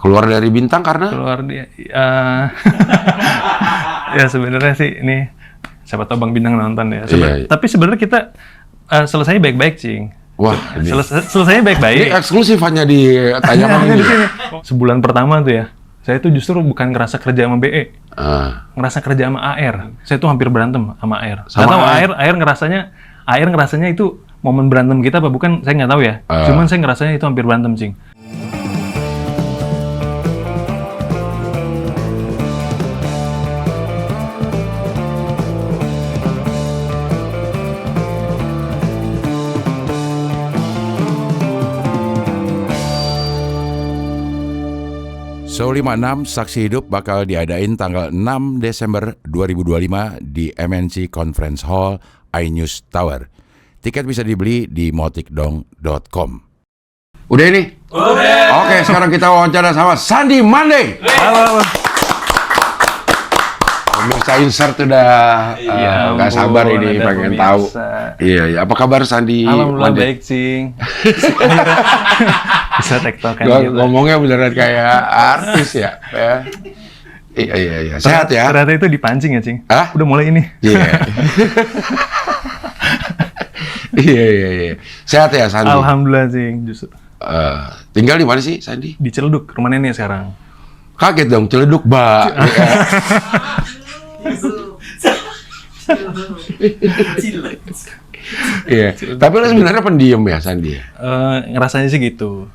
Keluar dari bintang karena? Keluar dia. Ya sebenarnya sih ini siapa tahu Bang Bintang nonton ya. Iya. Tapi sebenarnya kita selesai baik-baik, Cing. Wah, ini. Selesai Ini baik-baik. eksklusif hanya ditanyakan Di ini. sini. Sebulan pertama tuh ya, saya tuh justru bukan ngerasa kerja sama BE, ngerasa kerja sama AR. Saya tuh hampir berantem sama AR. Nggak tahu AR ngerasanya itu momen berantem kita apa bukan, saya nggak tahu ya. Cuman saya ngerasanya itu hampir berantem, Cing. Show 56 Saksi Hidup bakal diadain tanggal 6 Desember 2025 di MNC Conference Hall iNews Tower. Tiket bisa dibeli di motikdong.com. Udah ini? Udah. Oke, sekarang kita wawancara sama Sandy Mandeng. Halo. Pemirsa Insert udah nggak sabar ini pengen tahu. Iya. Apa kabar Sandy? Alhamdulillah baik, Cing. Bisa tektokan gitu. Ngomongnya beneran kayak artis ya. Iya. Sehat ya? Ternyata itu dipancing ya, Cing? Hah? Udah mulai ini. Iya. Iya. Sehat ya, Sandy? Alhamdulillah, Cing. Justru. Tinggal di mana sih, Sandy? Di Ciledug, rumah nenek sekarang. Kaget dong, Ciledug, Mbak. Iya. Tapi lo sebenarnya pendiam ya, Sandy? Ngerasanya sih gitu.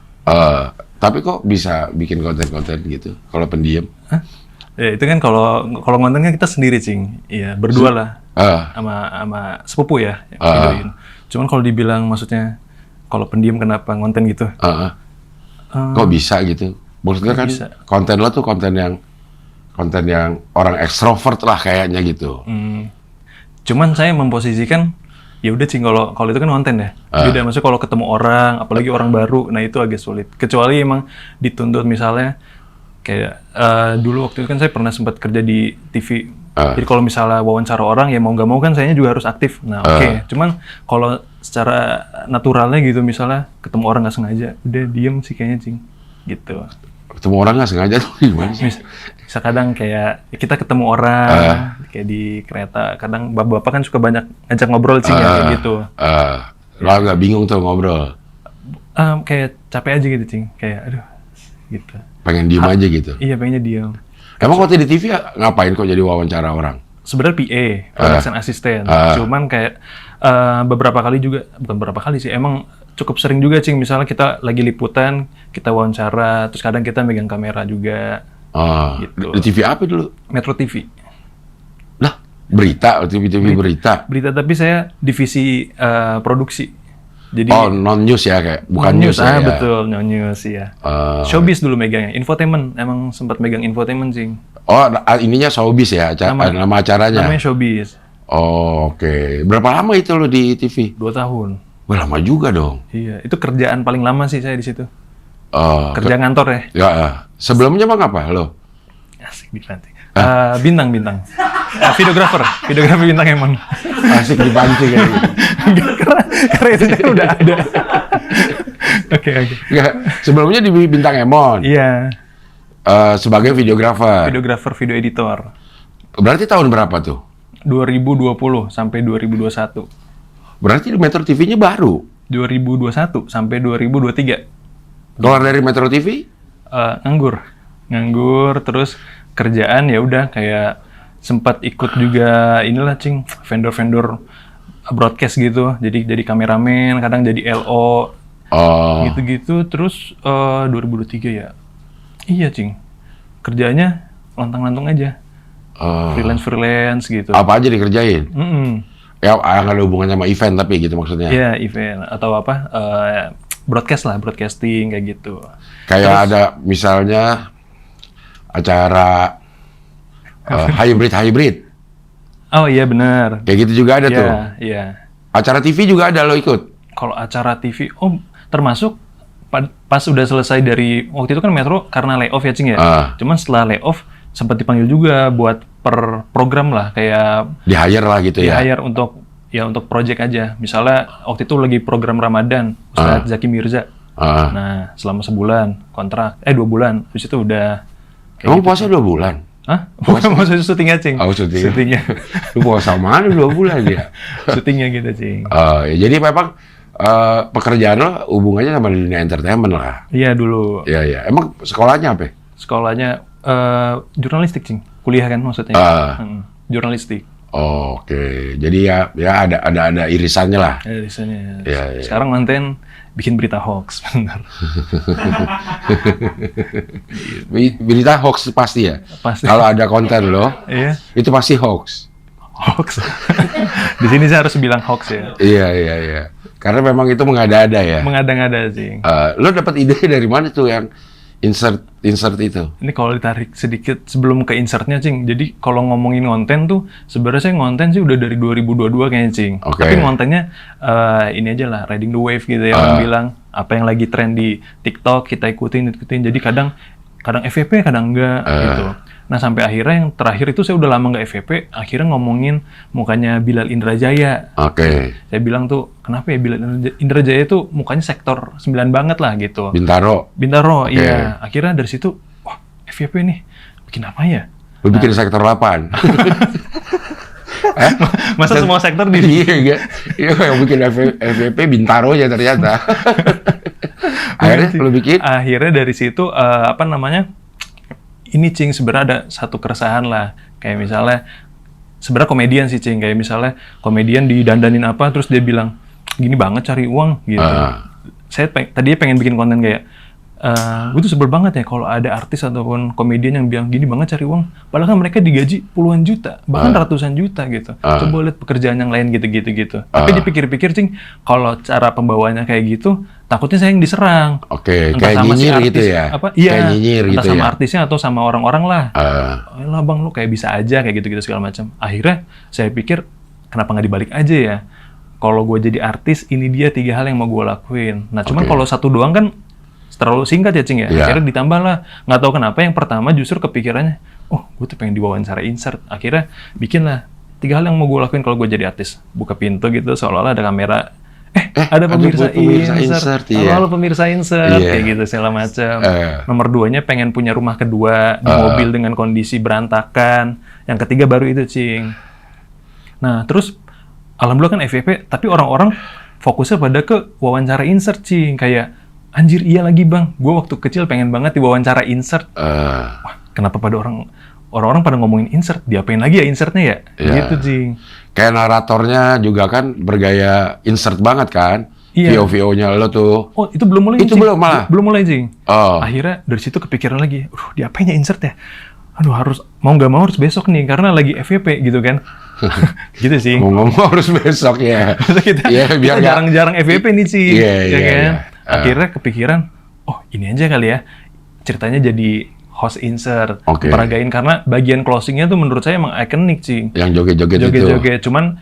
Tapi kok bisa bikin konten-konten gitu kalau pendiam? Hah? Ya, itu kan kalau konten kan kita sendiri, Cing. Iya, berdua lah. Sama sepupu ya, yang videoin. Cuman kalau dibilang maksudnya kalau pendiam kenapa ngonten gitu? Kok bisa gitu? Maksudnya kan bisa. Konten lo tuh konten yang orang ekstrovert lah kayaknya gitu. Cuman saya memposisikan ya udah, Cing, kalau itu kan konten ya. Beda, maksudnya kalau ketemu orang, apalagi orang baru, nah itu agak sulit. Kecuali emang dituntut misalnya kayak dulu waktu itu kan saya pernah sempat kerja di TV. Jadi kalau misalnya wawancara orang ya mau nggak mau kan sayanya juga harus aktif. Nah oke. Cuman kalau secara naturalnya gitu misalnya ketemu orang nggak sengaja, udah diem sih kayaknya, Cing. Gitu. Ketemu orang nggak sengaja tuh gimana sih? Bisa kadang kayak kita ketemu orang kayak di kereta, kadang bapak-bapak kan suka banyak ngajak ngobrol, Cing, ya, kayak gitu. Lo nggak bingung tuh ngobrol? Kayak capek aja gitu, Cing. Kayak aduh, gitu. Pengen diem aja gitu? Iya, pengennya diem. Emang waktu di TV ngapain kok jadi wawancara orang? Sebenarnya PA, production assistant. Cuman kayak beberapa kali juga, bukan beberapa kali sih, emang cukup sering juga, Cing. Misalnya kita lagi liputan, kita wawancara, terus kadang kita megang kamera juga. Gitu. Di TV apa dulu? Metro TV. Lah, berita, TV berita. Berita, tapi saya divisi produksi. Jadi non-news ya, kayak bukan news ya? Betul, non-news ya. Showbiz dulu megangnya, infotainment. Emang sempat megang infotainment, Cing. Ininya showbiz ya, nama acaranya? Namanya showbiz. Oke. Berapa lama itu lo di TV? 2 tahun. Wah, lama juga dong. Iya, itu kerjaan paling lama sih saya di situ. Kerja ngantor ya? Ya, sebelumnya bang apa lo? Asik dipancing. Bintang. Videografer bintang emang. Asik dipancing kayak gitu. Karena itu udah ada. Oke. Sebelumnya di Bintang Emon. Iya. Sebagai videografer. Video editor. Berarti tahun berapa tuh? 2020 sampai 2021. Berarti Metro TV-nya baru? 2021 sampai 2023. Keluar dari Metro TV? Nganggur, terus kerjaan ya udah kayak sempat ikut juga inilah, Cing, vendor-vendor broadcast gitu. Jadi kameramen, kadang jadi LO. Gitu-gitu, terus 2023 ya. Iya, Cing. Kerjanya lantang-lantung aja. Freelance gitu. Apa aja dikerjain? Ya, nggak ada hubungannya sama event tapi gitu maksudnya? Iya, event. Atau apa, broadcasting kayak gitu. Kayak terus, ada misalnya acara hybrid. Oh iya benar. Kayak gitu juga ada tuh? Iya. Acara TV juga ada lo ikut? Kalau acara TV, termasuk pas udah selesai dari, waktu itu kan Metro karena layoff ya, Cing, ya? Cuman setelah layoff, sempat dipanggil juga buat per program lah, kayak di-hire lah gitu ya? Di-hire untuk project aja. Misalnya waktu itu lagi program Ramadan, Ustadz Zaki Mirza. Nah, selama sebulan kontrak, 2 bulan, habis itu udah. Emang puasa 2 bulan? Hah? Bukan maksudnya syutingnya, Cing. Oh, syuting. Syutingnya. Lu puasa mana 2 bulan ya? Syutingnya gitu, Cing. Ya, jadi memang pekerjaan lo hubungannya sama dunia entertainment lah. Iya dulu. Iya. Emang sekolahnya apa? Sekolahnya jurnalistik, Cing. Kuliah kan maksudnya. Jurnalistik. Oke. Jadi ya ada irisannya lah. Ada di sana. Iya. Sekarang manten bikin berita hoax, benar. Berita hoax pasti ya. Pasti. Kalau ada konten lo, Iya. itu pasti hoax. Hoax. Di sini saya harus bilang hoax ya. Iya. Karena memang itu mengada-ada ya. Mengada-ngada, Cing. Lo dapat ide dari mana tuh yang insert itu? Ini kalau ditarik sedikit sebelum ke insertnya, Cing. Jadi kalau ngomongin konten tuh, sebenarnya saya ngonten sih udah dari 2022 kayaknya, Cing. Oke. Tapi kontennya ini aja lah, riding the wave gitu ya. Orang bilang apa yang lagi tren di TikTok kita ikutin. Jadi kadang FVP, kadang enggak gitu. Nah sampai akhirnya yang terakhir itu saya udah lama nggak FVP, akhirnya ngomongin mukanya Bilal Indrajaya. Oke. Saya bilang tuh, kenapa ya Bilal Indrajaya tuh mukanya sektor 9 banget lah gitu. Bintaro, iya. Akhirnya dari situ, wah FVP nih, bikin apa ya? lo bikin sektor 8. Masa semua sektor di Iya, yang bikin FVP Bintaro ya ternyata. Akhirnya lo bikin? Akhirnya dari situ, ini, Cing, sebenarnya ada satu keresahan lah. Kayak misalnya, sebenarnya komedian sih, Cing. Kayak misalnya, komedian didandanin apa, terus dia bilang, gini banget cari uang, gitu. Saya tadinya pengen bikin konten kayak, gue tuh sebel banget ya kalau ada artis ataupun komedian yang bilang, gini banget cari uang. Padahal kan mereka digaji puluhan juta, bahkan ratusan juta, gitu. Coba lihat pekerjaan yang lain gitu. Tapi dipikir-pikir, Cing, kalau cara pembawaannya kayak gitu, takutnya saya yang diserang. Oke, entah kayak sama nyinyir si artis, gitu ya? Iya, Kayak nyinyir entah gitu sama ya? artisnya atau sama orang-orang lah. Lah bang, lu kayak bisa aja, kayak gitu-gitu segala macam. Akhirnya saya pikir, kenapa nggak dibalik aja ya? Kalau gue jadi artis, ini dia 3 hal yang mau gue lakuin. Nah, cuman kalau satu doang kan terlalu singkat ya, Cing ya? Akhirnya ditambah lah. Nggak tahu kenapa yang pertama justru kepikirannya, oh gue tuh pengen diwawancara insert. Akhirnya bikin lah 3 hal yang mau gue lakuin kalau gue jadi artis. Buka pintu gitu, seolah-olah ada kamera. Ada pemirsa insert. Halo pemirsa insert, kayak gitu segala macam. Nomor 2-nya pengen punya rumah kedua di mobil dengan kondisi berantakan. Yang ketiga baru itu, Cing. Nah, terus alhamdulillah kan FVP, tapi orang-orang fokusnya pada ke wawancara insert, Cing. Kayak, anjir iya lagi bang, gue waktu kecil pengen banget diwawancara insert. Wah, kenapa pada orang-orang pada ngomongin insert? Diapain lagi ya insertnya ya? Gitu, Cing. Kayak naratornya juga kan bergaya insert banget kan? Iya. VO-nya lo tuh. Oh, itu belum mulai, Itu Cing. belum malah? Belum mulai, Cing. Akhirnya dari situ kepikiran lagi, diapain ya insert ya? Aduh, mau nggak mau harus besok nih, karena lagi FVP gitu kan. Gitu sih. Ngomong harus besok ya. kita jarang-jarang FVP nih, Cing. Iya. Akhirnya kepikiran, oh ini aja kali ya. Ceritanya jadi host insert, peragain, karena bagian closingnya tuh menurut saya emang ikonik, Cing. Yang joget-joget itu. Joget-joget, cuman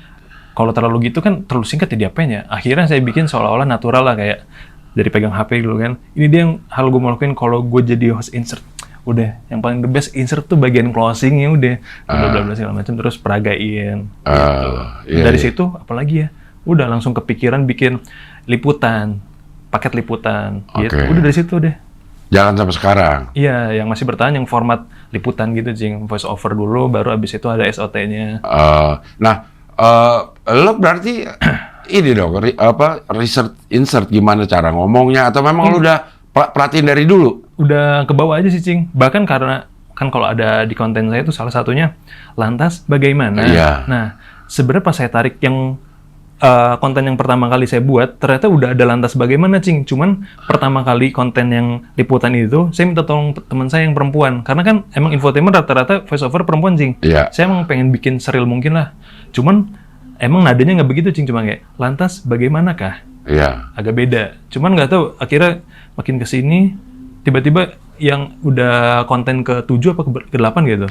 kalau terlalu gitu kan terlalu singkat ya diapain ya. Akhirnya saya bikin seolah-olah natural lah, kayak dari pegang HP dulu kan. Ini dia yang hal gue mau lakuin kalau gue jadi host insert. Udah, yang paling the best insert tuh bagian closingnya udah. Bla-bla segala macam, terus peragain. Gitu. Dari situ, apalagi ya, udah langsung kepikiran bikin liputan, paket liputan. Gitu. Udah dari situ deh. Jalan sampai sekarang? Iya, yang masih bertahan yang format liputan gitu, Cing. Voice over dulu, baru abis itu ada SOT-nya. Lo berarti ini dong, research insert gimana cara ngomongnya, atau memang lo udah perhatiin dari dulu? Udah ke bawah aja sih, Cing. Bahkan karena, kan kalau ada di konten saya itu salah satunya, lantas bagaimana? Nah, sebenarnya pas saya tarik yang konten yang pertama kali saya buat, ternyata udah ada lantas bagaimana, Cing. Cuman pertama kali konten yang liputan itu, saya minta tolong teman saya yang perempuan. Karena kan emang infotainment rata-rata voice over perempuan, Cing. Saya emang pengen bikin seril mungkin lah. Cuman emang nadanya nggak begitu, Cing. Cuma kayak, lantas bagaimanakah? Agak beda. Cuman nggak tahu, akhirnya makin kesini, tiba-tiba yang udah konten ke-7 apa ke-8 gitu.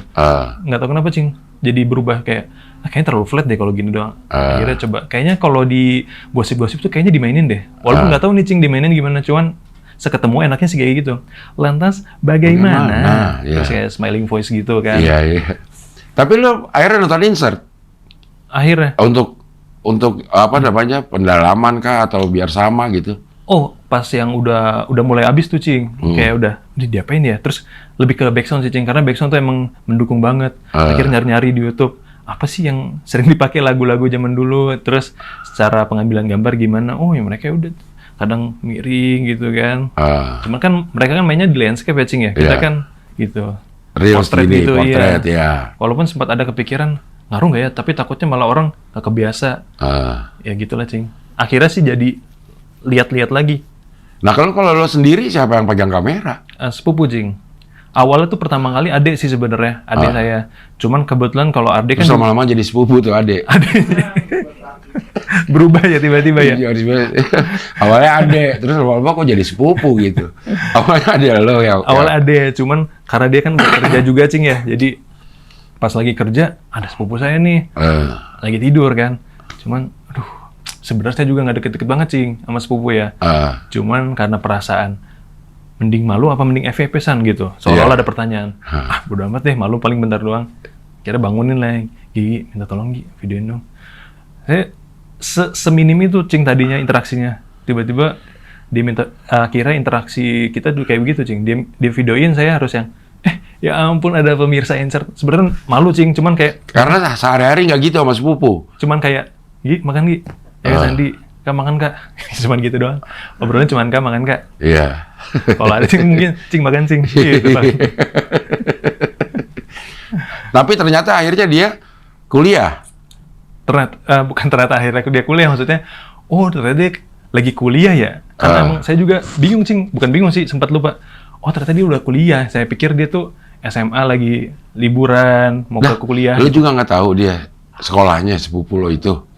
Nggak tahu kenapa, Cing. Jadi berubah kayak, kayaknya terlalu flat deh kalau gini doang. Akhirnya coba, kayaknya kalau di gosip-gosip tuh kayaknya dimainin deh. Walaupun nggak tahu nih, Cing, dimainin gimana, cuman seketemu enaknya sih kayak gitu. Lantas bagaimana? Terus kayak smiling voice gitu kan. Tapi lo akhirnya nonton insert? Akhirnya. Untuk apa namanya, pendalaman kah atau biar sama gitu? Oh, pas yang udah mulai habis tuh Cing, kayak udah diapain ya, terus lebih ke backsound sih Cing, karena backsound tuh emang mendukung banget. Akhirnya nyari-nyari di YouTube apa sih yang sering dipakai lagu-lagu zaman dulu, terus secara pengambilan gambar gimana, oh ya mereka udah kadang miring gitu kan. Cuman kan mereka kan mainnya di landscape ya Cing ya, kita kan gitu real portrait gitu, gitu, portrait iya. ya. Walaupun sempat ada kepikiran ngaruh nggak ya, tapi takutnya malah orang nggak kebiasa. Ya gitulah Cing. Akhirnya sih jadi lihat-lihat lagi. Nah kalau lo sendiri siapa yang pegang kamera? Sepupu Cing. Awalnya tuh pertama kali adek sih sebenarnya, adek saya. Cuman kebetulan kalau adek Terus kan lama-lama jadi sepupu tuh adek. berubah ya tiba-tiba ya. Awalnya adek, terus lama-lama kok jadi sepupu gitu. Awalnya adek lo yang. Awalnya adek, cuman karena dia kan bekerja juga Cing ya. Jadi pas lagi kerja ada sepupu saya nih, lagi tidur kan. Cuman, aduh, sebenarnya saya juga nggak deket-deket banget Cing sama sepupu ya. Cuman karena perasaan mending malu apa mending FVP-san gitu. Soalnya ada pertanyaan. Bodo amat deh, malu paling bentar doang. Kira bangunin lah, Gigi, minta tolong Gigi, videoin dong. Saya seminim itu Cing tadinya interaksinya. Tiba-tiba dia minta, kira interaksi kita tuh kayak begitu Cing. Dia videoin, saya harus yang, ya ampun ada pemirsa insert. Sebenarnya malu Cing, cuman kayak... Karena sehari-hari nggak gitu sama sepupu. Cuman kayak, Gigi, makan Gigi. Ya Sandi, Kak makan Kak. Cuman gitu doang. Obrolannya cuman Kak makan Kak. Iya. Kalau ada Cing mungkin, Cing makan Cing. Gitu, Tapi ternyata akhirnya dia kuliah. Bukan ternyata akhirnya dia kuliah, maksudnya, oh ternyata dia lagi kuliah ya. Karena emang saya juga bingung Cing, bukan bingung sih, sempat lupa. Oh ternyata dia udah kuliah, saya pikir dia tuh SMA lagi liburan, mau ke kuliah. Lu juga nggak tahu dia sekolahnya sepupu lo itu?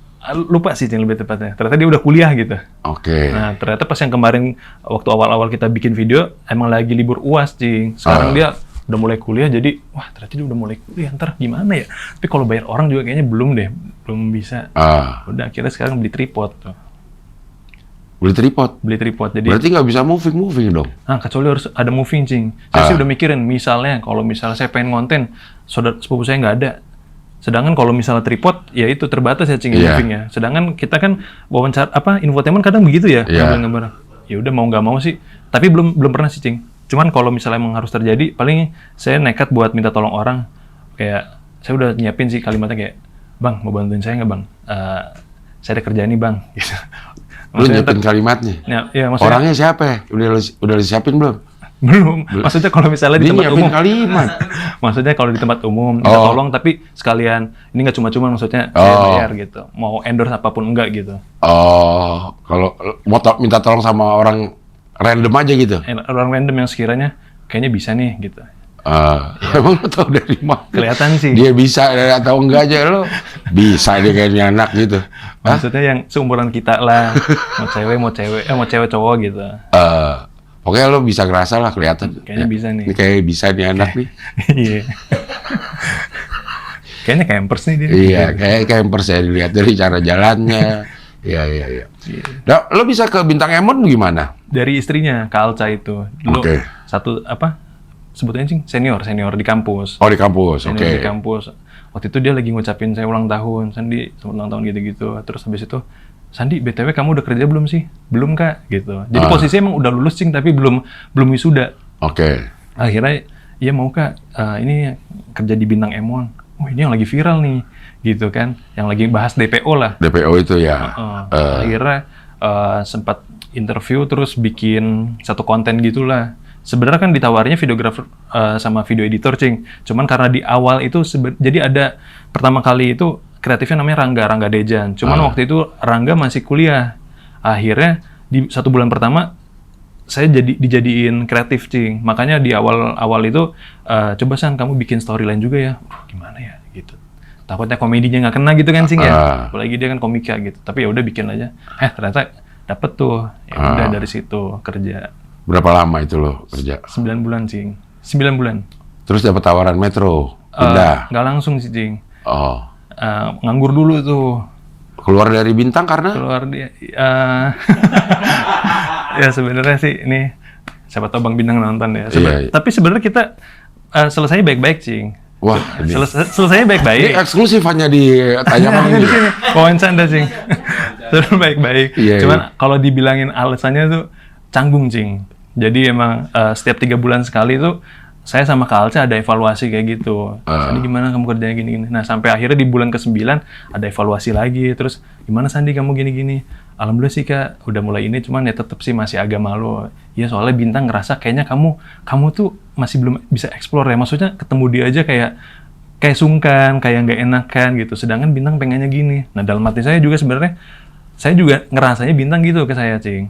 Lupa sih Cing lebih tepatnya, ternyata dia udah kuliah gitu. Oke. Nah ternyata pas yang kemarin, waktu awal-awal kita bikin video, emang lagi libur UAS Cing. Sekarang dia udah mulai kuliah, jadi wah ternyata dia udah mulai kuliah, ntar gimana ya? Tapi kalau bayar orang juga kayaknya belum deh, belum bisa. Udah akhirnya sekarang beli tripod tuh. Beli tripod, jadi berarti nggak bisa moving dong? Nah kecuali harus ada moving Cing. Saya sih udah mikirin, misalnya kalau misalnya saya pengen konten, saudara sepupu saya nggak ada. Sedangkan kalau misalnya tripod, ya itu terbatas ya Cing movingnya. Sedangkan kita kan wawancara infotainment kadang begitu ya, gambar. Ya udah mau nggak mau sih, tapi belum pernah sih Cing. Cuman kalau misalnya emang harus terjadi, paling saya nekat buat minta tolong orang. Kayak saya udah nyiapin sih kalimatnya kayak, Bang mau bantuin saya nggak Bang? Saya ada kerjaan nih Bang. Gitu. Lu nyiapin kalimatnya? Ya, maksudnya, orangnya siapa? Udah disiapin belum? Belum. Maksudnya kalau misalnya di tempat umum. Kalimat. Maksudnya kalau di tempat umum minta tolong, tapi sekalian ini nggak cuma-cuma, maksudnya saya bayar gitu. Mau endorse apapun enggak gitu. Kalau mau minta tolong sama orang random aja gitu. Orang random yang sekiranya kayaknya bisa nih gitu. Emang lo tau dari mana? Kelihatan sih. Dia bisa atau enggak aja lo. Bisa dia kayaknya anak gitu. Maksudnya yang seumuran kita lah. Mau cewek cowok gitu. Pokoknya lo bisa ngerasa lah, kelihatan. Kayaknya bisa nih. Ini kayak bisa nih anak nih. Iya. Kayaknya campers nih dia. Iya, kayak campers ya, dilihat dari cara jalannya. Iya. Nah, lo bisa ke Bintang Emon gimana? Dari istrinya, Kak Alca itu. Dulu satu sebutnya Cing, senior di kampus. Oh, di kampus, oke. Di kampus. Waktu itu dia lagi ngucapin saya ulang tahun, Sandi, selamat ulang tahun gitu-gitu. Terus habis itu, Sandi, BTW kamu udah kerja belum sih? Belum Kak, gitu. Jadi posisinya emang udah lulus Cing, tapi belum wisuda. Oke. Akhirnya, iya mau Kak, ini kerja di Bintang Emon. Oh ini yang lagi viral nih, gitu kan. Yang lagi bahas DPO lah. DPO itu ya. Akhirnya sempat interview, terus bikin satu konten gitulah. Sebenarnya kan ditawarnya videografer sama video editor Cing. Cuman karena di awal itu jadi ada pertama kali itu kreatifnya namanya Rangga Dejan. Cuman waktu itu Rangga masih kuliah. Akhirnya di 1 bulan pertama saya dijadiin kreatif Cing. Makanya di awal itu coba San kamu bikin storyline juga ya. Gimana ya gitu. Takutnya komedinya nggak kena gitu kan Cing ya. Apalagi dia kan komika gitu. Tapi ya udah bikin aja. Ternyata dapet tuh. Ya udah dari situ kerja. Berapa lama itu lo kerja? 9 bulan Cing. 9 bulan. Terus dapat tawaran Metro, pindah? Nggak langsung sih Cing. Nganggur dulu tuh. Keluar dari Bintang karena? Keluar dia. Ya sebenarnya sih ini siapa tahu Bang Bintang nonton ya. Tapi sebenarnya kita selesai baik-baik Cing. Wah, selesai baik-baik. Ini eksklusif hanya di tayangan ini. Di sini. Wawancara Cing. Terus baik-baik. Cuman kalau dibilangin alasannya tuh canggung, Cing. Jadi emang setiap 3 bulan sekali itu saya sama Kak Alca ada evaluasi kayak gitu. Sandi gimana kamu kerjanya gini-gini. Nah sampai akhirnya di bulan ke-9 ada evaluasi lagi. Terus gimana Sandi kamu gini-gini. Alhamdulillah sih Kak udah mulai ini, cuman ya tetap sih masih agak malu. Ya soalnya Bintang ngerasa kayaknya kamu tuh masih belum bisa explore ya. Maksudnya ketemu dia aja kayak sungkan, kayak nggak enakan gitu. Sedangkan Bintang pengennya gini. Nah dalam hati saya juga sebenarnya saya juga ngerasanya Bintang gitu ke saya, Cing.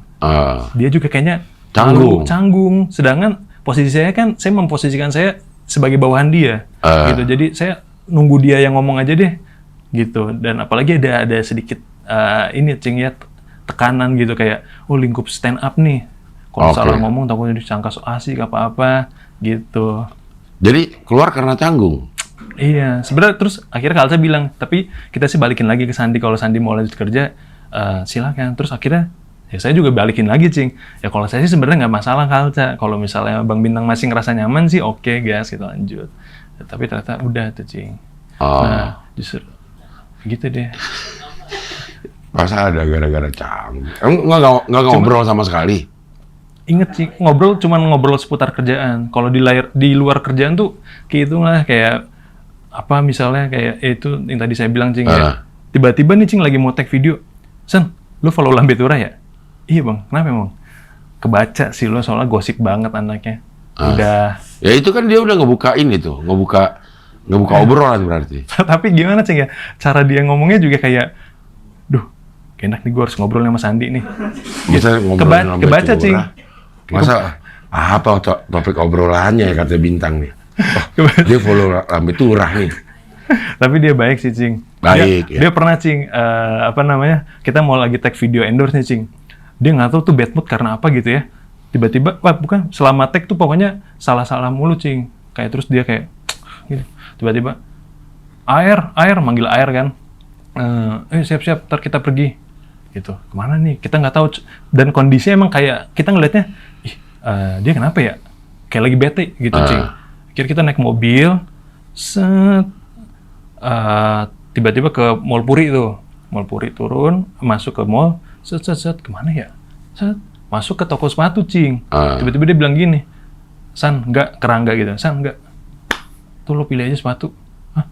Dia juga kayaknya canggung. Sedangkan posisi saya kan, saya memposisikan saya sebagai bawahan dia, gitu. Jadi saya nunggu dia yang ngomong aja deh, gitu. Dan apalagi ada sedikit ini, Cing, ya, tekanan gitu kayak, oh lingkup stand up nih. Kalau salah ngomong takutnya disangka so asik apa-apa, gitu. Jadi keluar karena canggung. Iya, sebenarnya terus akhirnya Kak Alca bilang, tapi kita sih balikin lagi ke Sandi kalau Sandi mau lanjut kerja. Silakan. Terus akhirnya ya saya juga balikin lagi, Cing. Ya kalau saya sih sebenarnya nggak masalah Kalca. Kalau misalnya Bang Bintang masih ngerasa nyaman sih oke, guys, gitu lanjut. Ya, tapi ternyata udah tuh, Cing. Nah, justru gitu deh. Masa ada gara-gara canggung? Nggak ngobrol sama sekali? Ingat, Cing, cuman ngobrol seputar kerjaan. Kalau di luar kerjaan tuh kayak itulah, kayak apa misalnya kayak itu yang tadi saya bilang, Cing, ya. Tiba-tiba nih, Cing, lagi mau tag video. San, lu follow Lambe Tura ya? Iya bang, kenapa emang? Kebaca sih lo, soalnya gosip banget anaknya. Udah. Ya itu kan dia udah ngebuka obrolan berarti. Tapi gimana, Cing, ya? Cara dia ngomongnya juga kayak, duh, enak nih gue harus ngobrol sama Sandi nih. Bisa ngobrol kebaca, Cing. Masa apa topik obrolannya ya kata Bintang nih? Dia follow Lambe Tura nih. Tapi dia baik sih, Cing. Baik. Dia pernah, Cing, kita mau lagi tag video endorse nih, Cing. Dia nggak tahu tuh bad mood karena apa gitu ya. Tiba-tiba, bukan, selama tag tuh pokoknya salah-salah mulu, Cing. Kayak terus dia kayak, gitu. Tiba-tiba, air, manggil air kan. Siap-siap, ntar kita pergi. Gitu. Kemana nih? Kita nggak tahu. Dan kondisinya emang kayak, kita ngeliatnya, dia kenapa ya? Kayak lagi bete gitu, Cing. Akhirnya kita naik mobil, tiba-tiba ke Mall Puri tuh. Mall Puri turun, masuk ke mall, kemana ya? Masuk ke toko sepatu, Cing. Tiba-tiba dia bilang gini, San, enggak, kerangga gitu. San, enggak. Tuh lo pilih aja sepatu. Hah?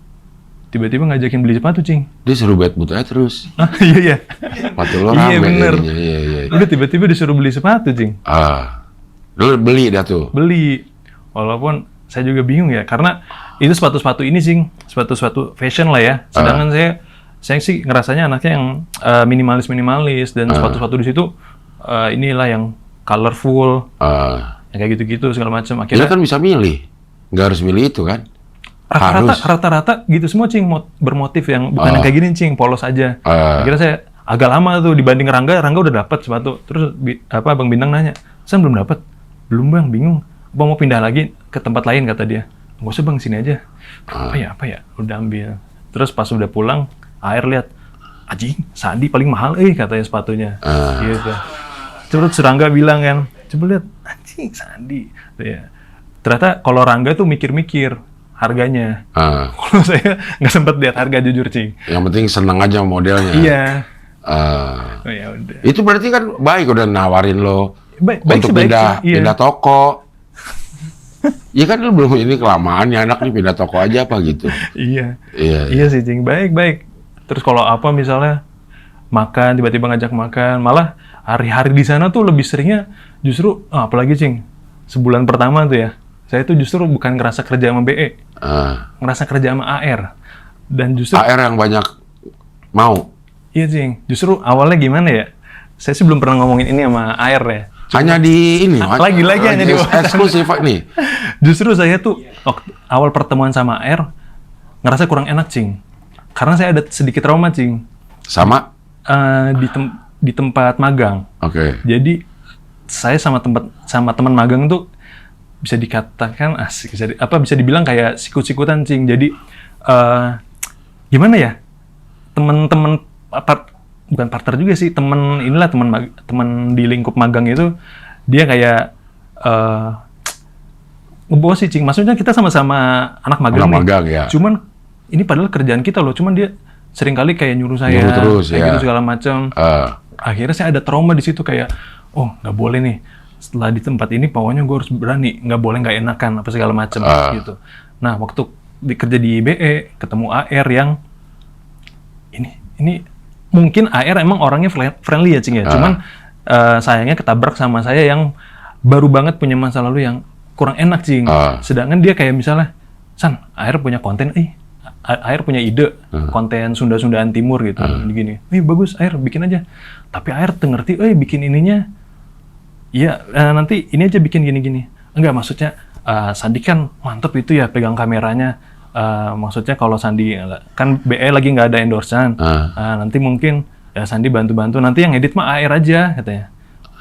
Tiba-tiba ngajakin beli sepatu, Cing. Dia suruh bad mood aja terus. Iya. Sepatu lo rame. Iya, bener. Iya. Udah tiba-tiba disuruh beli sepatu, Cing. Lo beli dah tuh? Beli. Walaupun saya juga bingung ya, karena itu sepatu-sepatu ini, Cing, sepatu-sepatu fashion lah ya. Sedangkan saya sih ngerasanya anaknya yang minimalis dan sepatu-sepatu di situ inilah yang colorful, yang kayak gitu-gitu segala macam. Akhirnya kan bisa milih, nggak harus milih itu kan? Rata-rata gitu semua, Cing, bermotif yang bukan yang kayak gini, Cing, polos aja. Akhirnya saya agak lama tuh dibanding Rangga udah dapat sepatu. Terus Bang Bintang nanya, San belum dapat? Belum Bang, bingung. Apa mau pindah lagi ke tempat lain, kata dia. Nggak usah Bang, sini aja. Apa ya? Udah ambil. Terus pas udah pulang, air lihat, anjing, Sandi paling mahal, katanya sepatunya. Gitu. Terus Rangga bilang kan, coba lihat, anjing, Sandi. Ya. Ternyata kalau Rangga tuh mikir-mikir harganya. Kalau saya nggak sempat lihat harga, jujur, Cing. Yang penting seneng aja modelnya. Iya. Ya udah. Itu berarti kan baik udah nawarin lo untuk pindah toko. Ya kan lu belum ini kelamaan ya anak nih pindah toko aja apa gitu. Iya sih, Cing. Baik. Terus kalau apa misalnya makan, tiba-tiba ngajak makan, malah hari-hari di sana tuh lebih seringnya justru apalagi, Cing, sebulan pertama tuh ya. Saya tuh justru bukan ngerasa kerja sama BE. Ngerasa kerja sama AR. Dan justru AR yang banyak mau. Iya, Cing. Justru awalnya gimana ya? Saya sih belum pernah ngomongin ini sama AR ya. Hanya di ini, lagi-lagi hanya di eksklusif nih. Justru saya tuh awal pertemuan sama AR ngerasa kurang enak, Cing. Karena saya ada sedikit trauma, Cing. Sama? Di tempat magang. Oke. Jadi saya sama teman magang tuh bisa dikatakan asik, bisa dibilang kayak sikut-sikutan, Cing. Jadi gimana ya? Teman-teman bukan partner juga sih, temen di lingkup magang itu dia kayak ngebawa sih, Cing. Maksudnya kita sama-sama anak magang nih. Ya. Cuman ini padahal kerjaan kita loh, cuman dia seringkali kayak nyuruh saya terus, kayak gitu segala macam. Akhirnya saya ada trauma di situ kayak, oh nggak boleh nih, setelah di tempat ini pokoknya gue harus berani, nggak boleh nggak enakan apa segala macam gitu. Nah waktu kerja di IBE ketemu AR yang ini mungkin AR emang orangnya friendly ya Cing ya, cuman sayangnya ketabrak sama saya yang baru banget punya masa lalu yang kurang enak Cing. Sedangkan dia kayak misalnya, San, AR punya konten, AR punya ide konten Sunda-Sundaan Timur gitu, gini. Bagus, AR bikin aja. Tapi AR tuh ngerti, bikin ininya, iya nanti ini aja bikin gini-gini. Enggak, maksudnya Sandi kan mantep itu ya pegang kameranya. Maksudnya kalau Sandi kan BE lagi nggak ada endorsean, nanti mungkin ya Sandi bantu-bantu. Nanti yang edit mah AR aja katanya.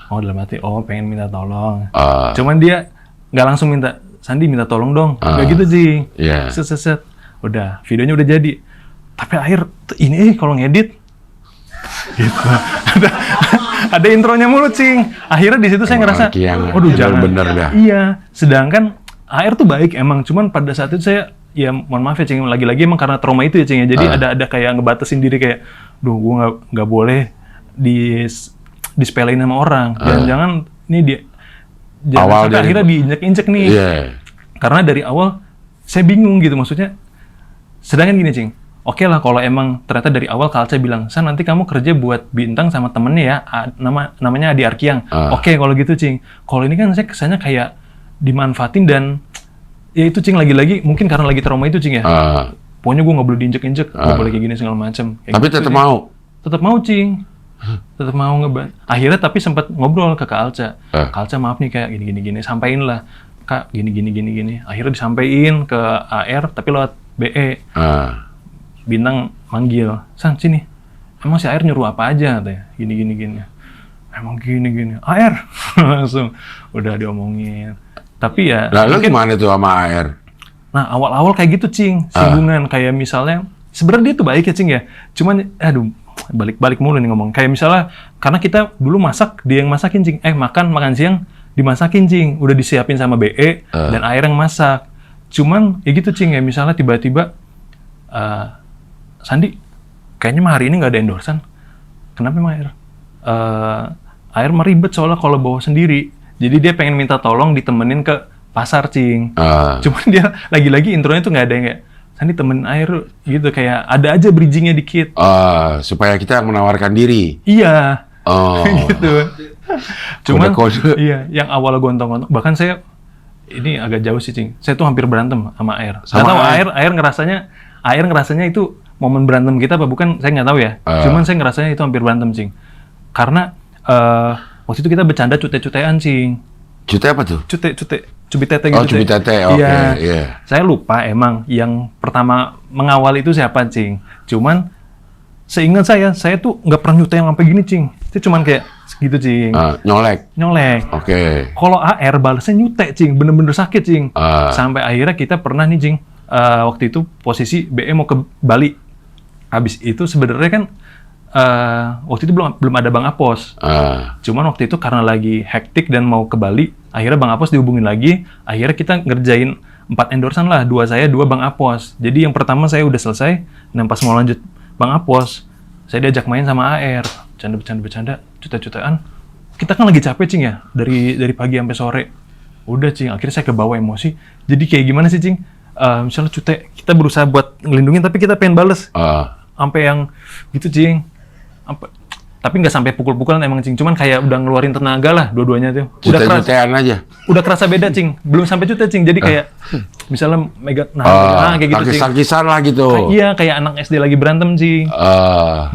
Oh dalam hati, pengen minta tolong. Cuman dia nggak langsung minta, Sandi minta tolong dong. Nggak gitu sih. Set. Udah, videonya udah jadi. Tapi akhir ini kalau ngedit gitu. ada intronya mulu Cing. Akhirnya di situ saya ngerasa, waduh jangan. Bener dah. Iya, sedangkan air tuh baik emang, cuman pada saat itu saya ya mohon maaf ya Cing, lagi-lagi emang karena trauma itu ya Cing ya. Jadi ada kayak ngebatasin diri kayak, gue nggak boleh disepelein sama orang. Jangan ini dia jangan sampai akhirnya diinjek-injek nih. Karena dari awal saya bingung gitu, maksudnya. Sedangkan gini Cing, oke lah kalau emang ternyata dari awal Kalca bilang, San nanti kamu kerja buat Bintang sama temennya ya, namanya Adi Arkiang. Oke kalau gitu Cing. Kalau ini kan saya kesannya kayak dimanfaatin dan ya itu Cing, lagi-lagi mungkin karena lagi trauma itu Cing ya. Pokoknya gue nggak boleh diinjek-injek, nggak boleh kayak gini segala macam. Tapi gitu, tetap mau? Tetap mau Cing. Tetap mau ngeban. Akhirnya tapi sempat ngobrol ke Kalca. Kalca maaf nih kayak gini. Sampaiin lah, Kak gini. Akhirnya disampaikan ke AR tapi lewat BE. Bintang manggil, San sini. Emang si AR nyuruh apa aja katanya? Gini. Emang gini. AR langsung udah diomongin. Tapi ya lalu gimana tuh sama AR? Nah, awal-awal kayak gitu Cing, singgungan kayak misalnya sebenarnya dia tuh baik ya Cing ya. Cuman balik mulu nih ngomong. Kayak misalnya karena kita dulu masak, dia yang masakin Cing. Makan siang dimasakin Cing, udah disiapin sama BE dan AR yang masak. Cuman ya gitu Cing ya, misalnya tiba-tiba Sandi kayaknya mah hari ini nggak ada endorsean. Kenapa emang AR? AR meribet soalnya kalau bawa sendiri. Jadi dia pengen minta tolong ditemenin ke pasar Cing. Cuman dia lagi-lagi intronya tuh nggak ada yang kayak Sandi temenin AR gitu, kayak ada aja bridgingnya dikit. Supaya kita menawarkan diri. Iya. Gitu. Cuman kode-kode. Iya, yang awal gontong-gontong. Bahkan saya ini agak jauh sih Cing. Saya tuh hampir berantem sama AR. Nggak tahu AR ngerasanya itu momen berantem kita apa bukan, saya nggak tahu ya. Cuman saya ngerasanya itu hampir berantem Cing. Karena waktu itu kita bercanda cute-cutean Cing. Cute apa tuh? Cubit tete gitu. Cubit tete, oke. Iya. Saya lupa emang yang pertama mengawal itu siapa Cing. Cuman seingat saya tuh nggak pernah nyute yang sampai gini Cing. Itu cuman kayak segitu Cing. Nyolek. Oke. Kalau AR balasnya nyute Cing, bener-bener sakit Cing. Sampai akhirnya kita pernah nih Cing, waktu itu posisi BE mau ke Bali. Habis itu sebenarnya kan waktu itu belum ada Bang Apos. Cuman waktu itu karena lagi hektik dan mau ke Bali, akhirnya Bang Apos dihubungin lagi. Akhirnya kita ngerjain 4 endorsean lah, 2 saya, 2 Bang Apos. Jadi yang pertama saya udah selesai, dan pas mau lanjut Bang Apos, saya diajak main sama AR. Bercanda, cute-cutean. Kita kan lagi capek Cing ya, dari pagi sampai sore. Udah Cing, akhirnya saya kebawa emosi. Jadi kayak gimana sih Cing? Misalnya cute, kita berusaha buat ngelindungin tapi kita pengen bales. Sampai yang gitu Cing. Tapi nggak sampai pukul-pukulan emang Cing. Cuman kayak udah ngeluarin tenaga lah dua-duanya tuh. Cute-cutean aja. Udah kerasa beda Cing. Belum sampai cute Cing. Jadi kayak misalnya kayak gitu Cing. Kisah-kisah lah gitu. Iya, kayak anak SD lagi berantem Cing.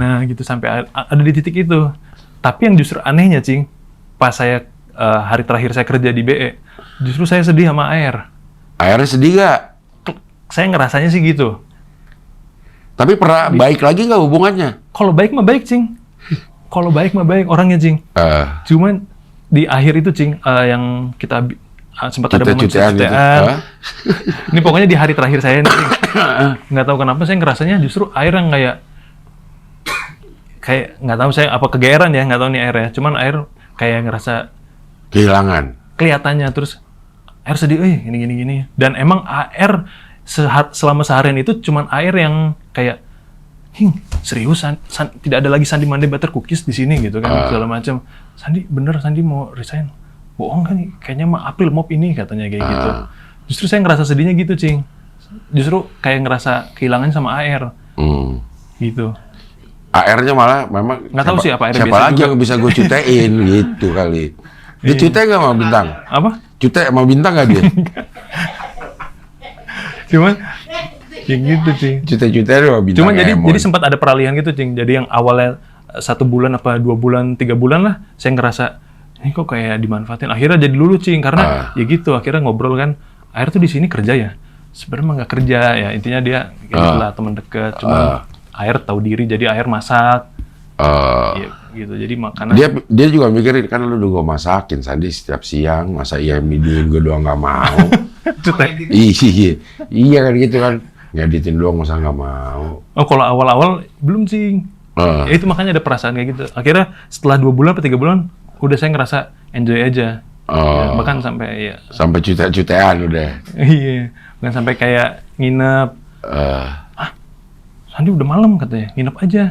Nah gitu sampai ada di titik itu. Tapi yang justru anehnya Cing, pas saya hari terakhir saya kerja di BE, justru saya sedih sama AR. AR sedih gak? Saya ngerasanya sih gitu. Tapi pernah baik lagi nggak hubungannya? Kalau baik mah baik Cing. Kalau baik mah baik orangnya Cing. Cuman di akhir itu Cing, yang kita sempat ada momen cutean. Ini pokoknya di hari terakhir saya nih Cing. Nggak tahu kenapa saya ngerasanya justru air yang kayak nggak tahu saya apa kegeeran ya, nggak tahu nih air ya. Cuman air kayak ngerasa kehilangan. Kelihatannya terus air sedih, gini. Dan emang air selama seharian itu cuman air yang kayak serius tidak ada lagi Sandi Mande Butter Cookies di sini gitu kan, segala macam. Sandi bener Sandi mau resign. Bohong kan, kayaknya mah April Mop ini katanya kayak gitu. Justru saya ngerasa sedihnya gitu, Cing. Justru kayak ngerasa kehilangan sama AR. Gitu. AR-nya malah memang nggak tahu sih apa AR siapa lagi yang bisa gue cutein gitu kali. Dia cute nggak sama Bintang? Apa? Cute sama Bintang nggak dia? Cuman yang gitu, Cing. Cute sama Bintang. Cuman jadi sempat ada peralihan gitu, Cing. Jadi yang awalnya 1 bulan apa 2 bulan 3 bulan lah, saya ngerasa ini kok kayak dimanfaatin. Akhirnya jadi lulu, Cing, karena ya gitu. Akhirnya ngobrol kan, AR tuh di sini kerja ya. Sebenarnya mah nggak kerja ya, intinya dia kayak lah teman dekat. Cuma AR tahu diri, jadi AR masak. Ya, gitu. Jadi makanan. Dia juga mikirin kan lu udah gue masakin Sandi setiap siang, masa iya miduin gue doang nggak mau. Iya kan gitu kan, ngeditin doang masa nggak mau. Oh kalau awal-awal belum, Cing. Ya itu makanya ada perasaan kayak gitu. Akhirnya setelah 2 bulan atau 3 bulan, udah saya ngerasa enjoy aja. Ya, bahkan sampai sampai cute-cutean udah. Iya, bahkan sampai kayak nginep. Sandi udah malam katanya, nginep aja.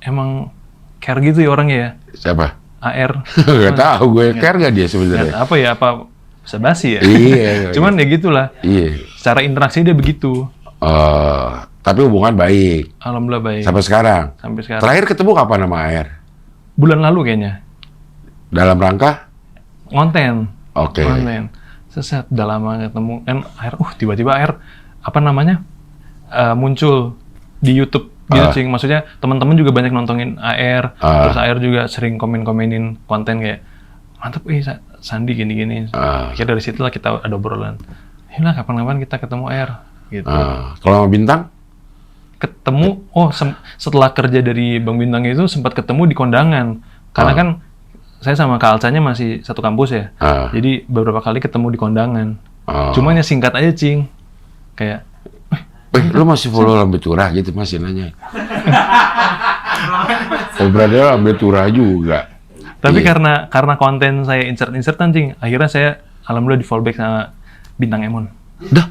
Emang care gitu ya orangnya ya? Siapa? AR. Gak tahu gue care gak dia sebenarnya. Apa ya? Apa basa-basi ya? Iya. Cuman ya gitulah. Iya. Secara interaksi dia begitu. Tapi hubungan baik. Alhamdulillah baik. Sampai sekarang. Sampai sekarang. Terakhir ketemu kapan sama AR? Bulan lalu kayaknya. Dalam rangka? Ngonten. Oke. Ngonten. Seset udah lama ketemu kan AR. Tiba-tiba AR apa namanya? Muncul di YouTube gitu, Cing. Maksudnya teman-teman juga banyak nontonin AR. Terus AR juga sering komen-komenin konten kayak mantep, Sandi gini-gini. Akhirnya dari situlah kita ada obrolan. Yalah kapan-kapan kita ketemu AR gitu. Kalau sama Bintang? Ketemu, setelah kerja dari Bang Bintang itu sempat ketemu di kondangan. Karena kan saya sama Kak Alcanya masih satu kampus ya. Jadi beberapa kali ketemu di kondangan. Cuman ya singkat aja, Cing. Kayak lu masih follow Lambe Turah gitu, masih nanya. Berarti Lambe Turah juga. Tapi karena konten saya insert-insertan, Cing, akhirnya saya alhamdulillah di fallback sama Bintang Emon. Dah?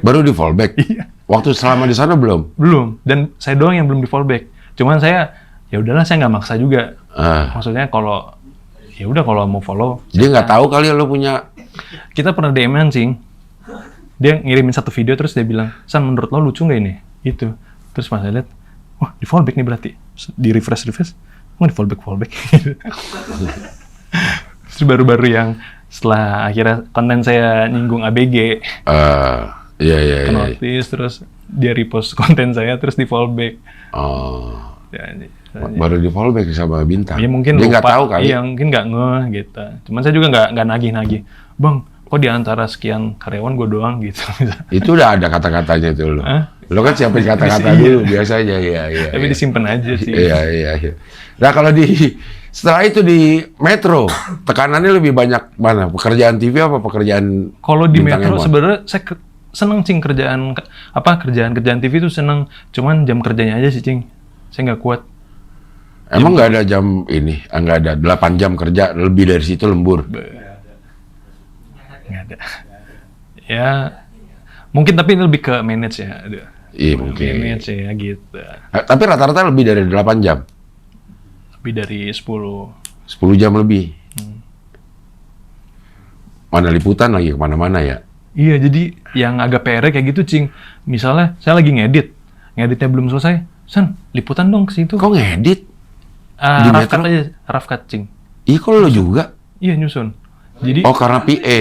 Baru di fallback? Iya. Waktu selama di sana belum? Belum. Dan saya doang yang belum di fallback. Cuman saya ya udahlah, saya nggak maksa juga. Maksudnya kalau ya udah kalau mau follow. Dia nggak tahu kali ya lo punya. Kita pernah DM-an, Cing. Dia ngirimin satu video terus dia bilang, San menurut lo lucu nggak ini? Itu. Terus pas saya lihat, wah di fallback nih berarti. Di refresh, di fallback. Terus baru-baru yang setelah akhirnya konten saya nyinggung ABG. Iya. Notice, terus dia repost konten saya terus di fallback. Baru di fallback sama Bintang. Ya mungkin dia nggak tahu kali. Iya mungkin nggak ngeh gitu. Cuman saya juga nggak nagih-nagih. Bang, kok di antara sekian karyawan gue doang gitu. Itu udah ada kata-katanya itu lo. Lo kan siapin kata-kata dulu biasanya. Iya. Tapi disimpan aja sih. Iya. Nah kalau setelah itu di Metro, tekanannya lebih banyak mana? Pekerjaan TV apa pekerjaan? Kalau di Metro sebenarnya saya seneng, Cing, kerjaan TV itu seneng. Cuman jam kerjanya aja sih, Cing. Saya nggak kuat. Emang nggak ada jam ini? Nggak ada 8 jam kerja, lebih dari situ lembur? Nggak ada. Ya, mungkin tapi ini lebih ke manage ya. Iya mungkin. Manage ya gitu. Tapi rata-rata lebih dari 8 jam? Lebih dari 10 jam lebih? Mana liputan lagi kemana-mana ya? Iya, jadi yang agak PR kayak gitu, Cing. Misalnya saya lagi ngeditnya belum selesai. San, liputan dong ke situ. Kok ngedit? Rafkat aja, Rafkat, Cing. Iya, kok lo juga? Iya, nyusun. Jadi karena PA.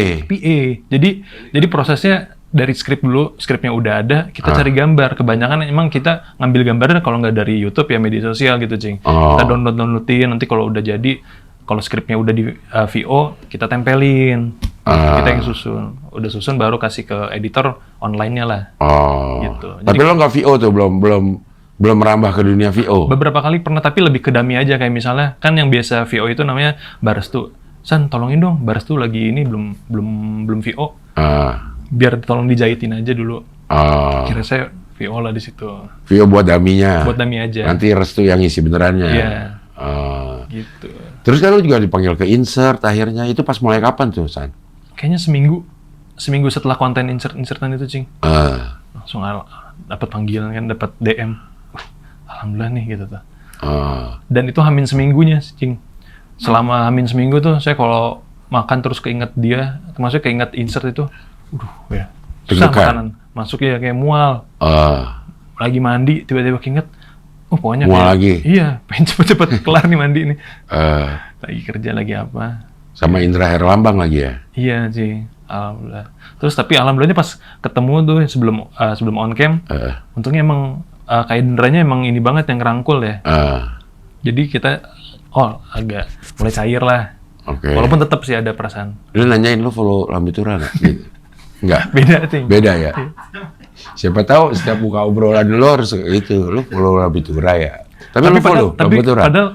Jadi prosesnya dari skripnya udah ada, kita cari gambar. Kebanyakan emang kita ngambil gambarnya kalau nggak dari YouTube ya media sosial gitu, Cing. Kita downloadin, nanti kalau udah jadi, kalau skripnya udah di VO, kita tempelin. Kita yang susun. Udah susun baru kasih ke editor online-nya lah. Gitu. Tapi lo nggak VO tuh, belum merambah ke dunia VO? Beberapa kali pernah, tapi lebih ke dummy aja. Kayak misalnya, kan yang biasa VO itu namanya Barestu. San, tolongin dong, Barestu lagi ini belum VO. Biar tolong dijahitin aja dulu. Kira saya VO lah di situ. VO buat dummy-nya? Buat dummy aja. Nanti Restu yang isi benerannya? Iya. Gitu. Terus kan lo juga dipanggil ke insert akhirnya. Itu pas mulai kapan tuh, San? Kayaknya seminggu setelah konten insertan itu, Cing. Langsung dapat panggilan kan, dapat DM. Alhamdulillah nih gitu tuh. Dan itu hamin seminggunya, Cing. selama hamin seminggu tuh saya kalau makan terus keinget dia, maksudnya keinget insert itu, ya susah makanan, masuk ya kayak mual. Lagi mandi tiba-tiba keinget, pokoknya mual kayak, lagi. Iya, pengen cepet-cepet kelar nih mandi nih. Lagi kerja lagi apa? Sama Indra Herlambang lagi ya? Iya sih, alhamdulillah. Terus tapi alhamdulillahnya pas ketemu tuh sebelum on cam, untungnya emang kayak Indranya emang ini banget yang ngerangkul ya. Jadi kita agak mulai cair lah. Walaupun tetap sih ada perasaan. Lu nanyain lu follow Lambitura nggak? Gitu. Enggak. Beda sih. Beda ya. Siapa tahu setiap buka obrolan lu harus itu, lu follow Lambitura ya. Tapi lu follow Lambitura? Padahal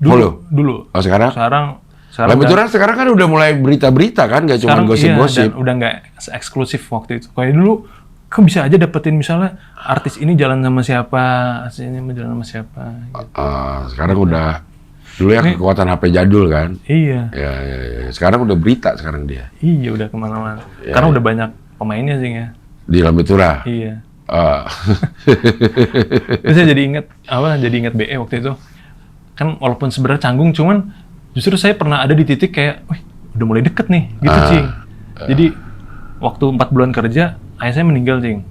dulu. Oh sekarang? Sekarang Lambitura sekarang kan udah mulai berita-berita kan, nggak cuma gosip-gosip. Iya, udah nggak eksklusif waktu itu. Kayak dulu, kok bisa aja dapetin misalnya artis ini jalan sama siapa, artis ini jalan sama siapa. Gitu. Sekarang udah, dulu ya kekuatan HP jadul kan. Iya. Ya. Sekarang udah berita sekarang dia. Iya, udah kemana-mana. Karena udah banyak pemainnya sih ya. Di Lambitura. Iya. Terus saya jadi inget BE waktu itu. Kan walaupun sebenarnya canggung, cuman justru saya pernah ada di titik kayak, wih, udah mulai deket nih, gitu Cing. Jadi waktu 4 bulan kerja, ayah saya meninggal Cing.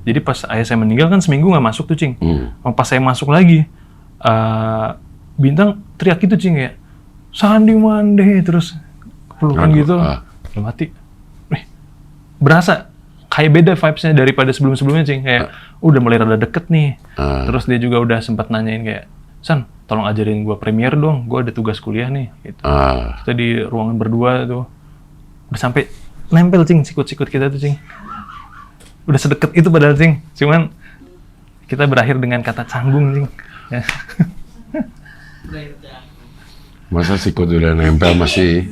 Jadi pas ayah saya meninggal kan seminggu nggak masuk tuh Cing. Pas saya masuk lagi, Bintang teriak gitu Cing kayak, Sandi Mande, terus pelukan gitu, udah mati. Wih, berasa kayak beda vibes-nya daripada sebelum-sebelumnya Cing. Kayak udah mulai rada deket nih. Terus dia juga udah sempat nanyain kayak, San, tolong ajarin gue Premiere dong, gue ada tugas kuliah nih. Gitu. Kita di ruangan berdua tuh, udah sampai nempel Cing, sikut-sikut kita tuh Cing. Udah sedekat itu padahal Cing, cuman kita berakhir dengan kata canggung Cing. Ya. Masa sikut udah nempel masih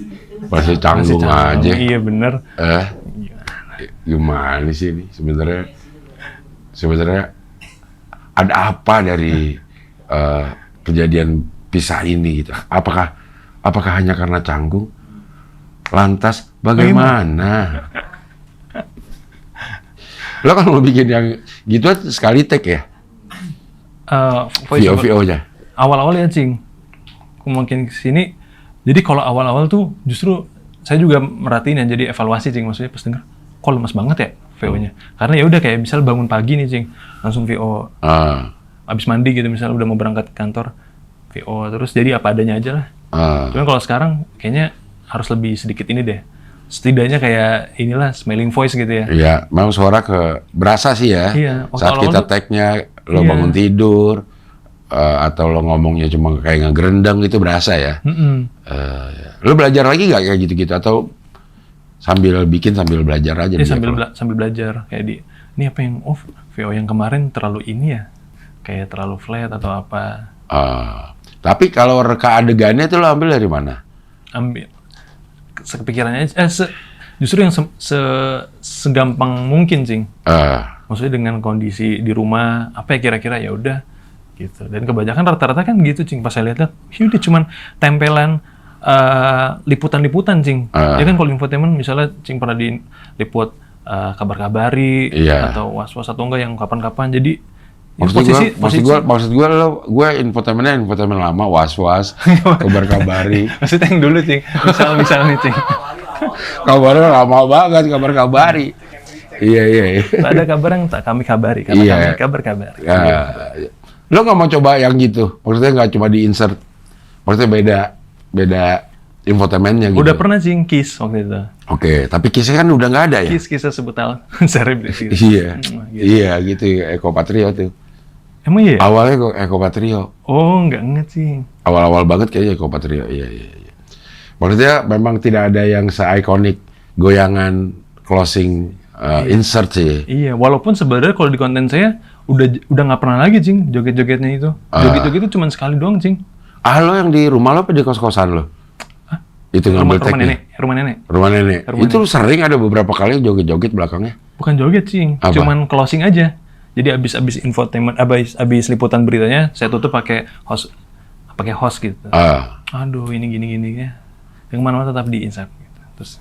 canggung aja? Iya bener. Gimana sih ini sebenarnya ada apa dari kejadian pisah ini gitu? Apakah hanya karena canggung? Lantas bagaimana? Lo kan mau bikin yang gitu sekali take ya? VO-nya? Awal-awal ya Cing, aku mungkin kesini. Jadi kalau awal-awal tuh justru saya juga merhatiin ya, jadi evaluasi Cing, maksudnya pas denger, kok lemas banget ya VO-nya? Karena ya udah kayak misal bangun pagi nih Cing, langsung VO. Abis mandi gitu misalnya udah mau berangkat ke kantor, VO terus, jadi apa adanya aja lah. Cuman kalau sekarang kayaknya harus lebih sedikit ini deh. Setidaknya kayak inilah smiling voice gitu ya. Iya, memang suara berasa sih ya. Iya, saat kita tag-nya lo bangun tidur atau lo ngomongnya cuma kayak ngegerendeng gitu berasa ya. Lo belajar lagi nggak kayak gitu-gitu atau sambil belajar aja? Iya, sambil belajar kayak ini apa yang VO yang kemarin terlalu ini ya. Kayak terlalu flat atau apa. Tapi kalau reka adegannya itu lo ambil dari mana? Ambil sekepikirannya aja. Justru yang segampang mungkin Cing. Maksudnya dengan kondisi di rumah, apa ya kira-kira ya udah gitu. Dan kebanyakan rata-rata kan gitu Cing. Pas saya lihat, udah cuman tempelan liputan-liputan Cing. Ya kan kalau infotainment misalnya Cing pernah diliput kabar-kabari atau was-was atau enggak yang kapan-kapan. Jadi Maksud gue gue infotainment lama, was-was, kabar-kabari. Maksudnya yang dulu Cing, misal nih Cing. Kabarnya lama banget, kabar-kabari. Iya. Ada kabar yang tak kami kabari, kabar-kabari. Lo nggak mau coba yang gitu? Maksudnya nggak cuma di-insert, maksudnya beda infotainmentnya gitu. Udah pernah Cing, Kiss waktu itu. Oke, tapi Kissnya kan udah nggak ada ya? Kisah sebutan selebriti. Iya gitu, Eko Patrio tuh. Emang iya? Awalnya Eko Patrio. Oh, nggak sih. Awal-awal banget kayaknya Eko Patrio, iya. Maksudnya memang tidak ada yang se-ikonik goyangan closing insert sih. Iya, walaupun sebenarnya kalau di konten saya udah nggak pernah lagi Cing, joget-jogetnya itu. Joget-joget itu cuma sekali doang Cing. Lo yang di rumah lo apa di kos-kosan lo? Itu ngambil tag-nya? Rumah nenek. Itu sering ada beberapa kali joget-joget belakangnya? Bukan joget Cing, cuman closing aja. Jadi abis infotainment, abis liputan beritanya, saya tutup pakai host gitu. Aduh, ini gini ya. Yang mana tetap di insert gitu. Terus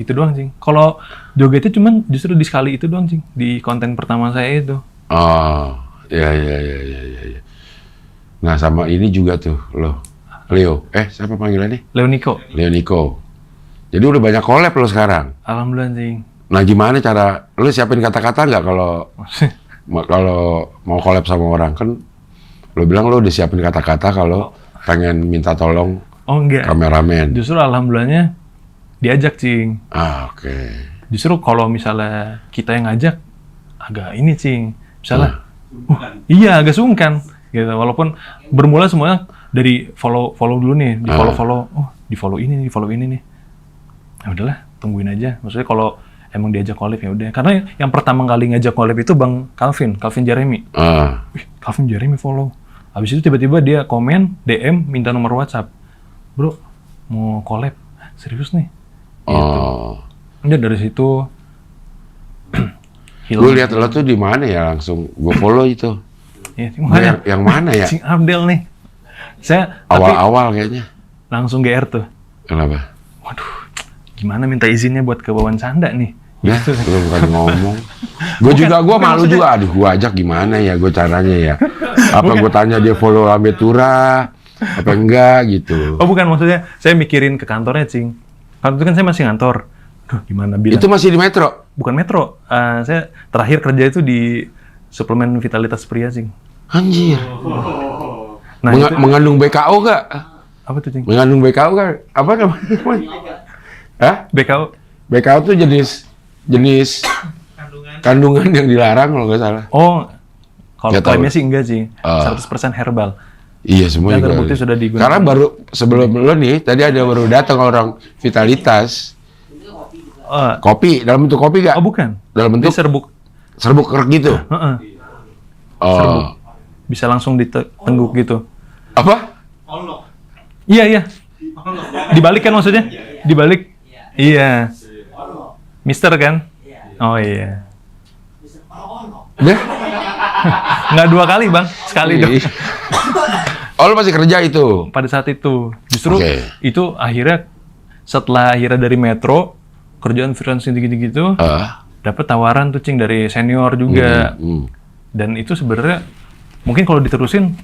itu doang Cing. Kalau jogetnya cuman justru di sekali itu doang Cing, di konten pertama saya itu. Iya. Nah sama ini juga tuh loh. Leo. Siapa panggilannya? Leo Niko. Leo Niko. Jadi udah banyak collab lo sekarang. Alhamdulillah cing. Nah gimana cara, lo siapin kata-kata nggak kalau mau collab sama orang? Kan lo bilang lo udah siapin kata-kata kalau pengen minta tolong Oh enggak. kameramen. Justru alhamdulillahnya diajak cing. Oke. Justru kalau misalnya kita yang ngajak agak ini cing. Misalnya, iya agak sungkan gitu. Walaupun bermula semuanya dari follow dulu nih, di follow. Oh di follow ini nih. Ya udahlah, tungguin aja. Maksudnya kalau emang diajak collab ya udah. Karena yang pertama kali ngajak collab itu Bang Calvin Jeremy. Wih, Calvin Jeremy follow. Habis itu tiba-tiba dia komen, DM, minta nomor WhatsApp. Bro, mau collab? Serius nih? Udah dari situ. Gue lihat lo tuh di mana ya, langsung gue follow itu. Ya, mana? Yang mana ya? Cing Abdel nih. Saya Awal-awal kayaknya. langsung GR tuh. Kenapa? Waduh, gimana minta izinnya buat ke Wawan Canda nih? Ya, lu bukan ngomong. Gue malu juga. Aduh, gue ajak gimana ya, gue caranya ya. Apa gue tanya dia follow Lambe Tura, apa enggak gitu. Oh bukan, maksudnya saya mikirin ke kantornya, Cing. Waktu itu kan saya masih ngantor. Duh, gimana bilang? Itu masih di Metro? Bukan Metro. Saya terakhir kerja itu di suplemen Vitalitas Pria, Cing. Anjir. Nah, mengandung BKO gak? apa tuh, Cing? Mengandung BKO gak? Apa namanya? Hah? BKO? BKO tuh jenis kandungan yang dilarang kalau nggak salah. Oh, kalau Nggak tahu. klaimnya sih enggak sih. 100% herbal. Iya, semua Dan juga. terbukti sudah digunakan. Karena baru sebelum lo nih, tadi ada baru datang orang Vitalitas. Kopi, dalam bentuk kopi gak? Oh bukan. Dalam bentuk Dia serbuk kerek gitu. Heeh. Oh. Bisa langsung ditengguk gitu. Apa? Iya. Dibalik kan maksudnya? Dibalik. Iya. Mister kan? Oh iya. Udah? Nggak 2 kali bang, sekali dong. Oh, lo masih kerja itu? Pada saat itu, justru Oke. itu akhirnya setelah dari Metro kerjaan freelance gitu-gitu, dapat tawaran tuh Cing dari senior juga. Dan itu sebenarnya mungkin kalau diterusin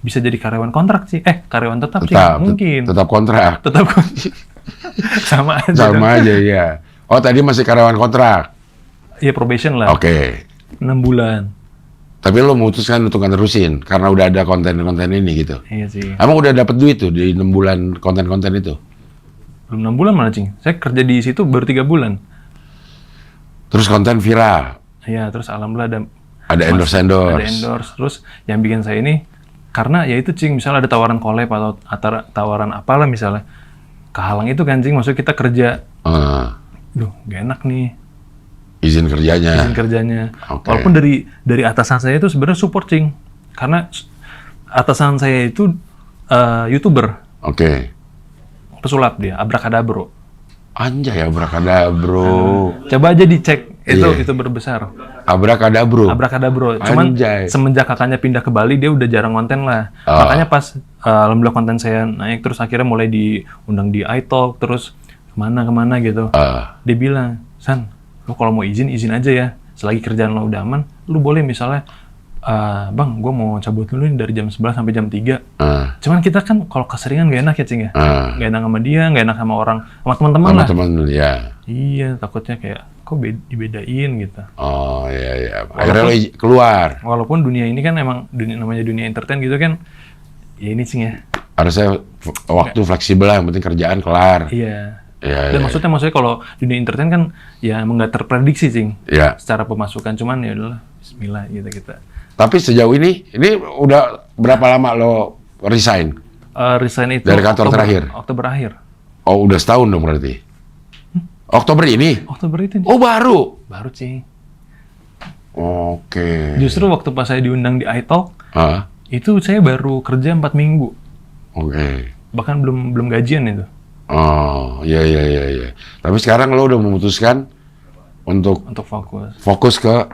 bisa jadi karyawan kontrak sih. Karyawan tetap sih mungkin. Tetap kontrak. Tetap sama aja. Sama aja ya. Oh, tadi masih karyawan kontrak. Iya probation lah. Oke. 6 bulan. Tapi lo memutuskan untuk nerusin karena udah ada konten-konten ini gitu. Iya sih. Emang udah dapat duit tuh di 6 bulan konten-konten itu? Belum 6 bulan malah Cing. Saya kerja di situ baru 3 bulan. Terus konten viral. Iya, terus alhamdulillah Ada endorse. Ada endorse. Terus yang bikin saya ini karena ya itu Cing, misalnya ada tawaran collab atau tawaran apalah misalnya. Kehalang itu kan Cing, maksudnya kita kerja. Duh, gak enak nih. Izin kerjanya. Okay. Walaupun dari atasan saya itu sebenarnya support Cing. Karena atasan saya itu YouTuber. Oke. Pesulap dia, Abrakadabro. Anjay, Abrakadabro. Coba aja dicek, itu berbesar. Abrakadabro. Cuman Anjay. semenjak kakaknya pindah ke Bali, dia udah jarang konten lah. Makanya pas alhamdulillah konten saya naik, terus akhirnya mulai diundang di iTalk, terus kemana gitu. Dia bilang, San, lu kalau mau izin aja ya. Selagi kerjaan lo udah aman, lu boleh misalnya, Bang, gue mau cabut dulu nih dari jam 11 sampai jam 3. Cuman kita kan kalau keseringan gak enak ya, Cing ya? Gak enak sama dia, gak enak sama orang, sama teman-teman lah. Sama teman, ya. Iya, takutnya kayak, kok dibedain gitu. Oh, iya. Akhirnya lo keluar. Walaupun dunia ini kan emang namanya dunia entertain gitu kan, ya ini Cing ya. Harusnya waktu fleksibel lah, yang penting kerjaan kelar. Iya. Ya, Dan maksudnya kalau dunia entertain kan ya emang nggak terprediksi Cing. Ya. Secara pemasukan, cuman ya udahlah, Bismillah gitu kita. Tapi sejauh ini udah berapa lama lo resign? Resign itu Dari kantor terakhir? Oktober akhir. Oh, udah setahun dong berarti. Oktober ini? Oktober itu. Oh, baru? Baru Cing. Oke. Justru waktu pas saya diundang di iTalk, itu saya baru kerja 4 minggu. Oke. Bahkan belum gajian itu. Oh, iya. Tapi sekarang lo udah memutuskan untuk fokus ke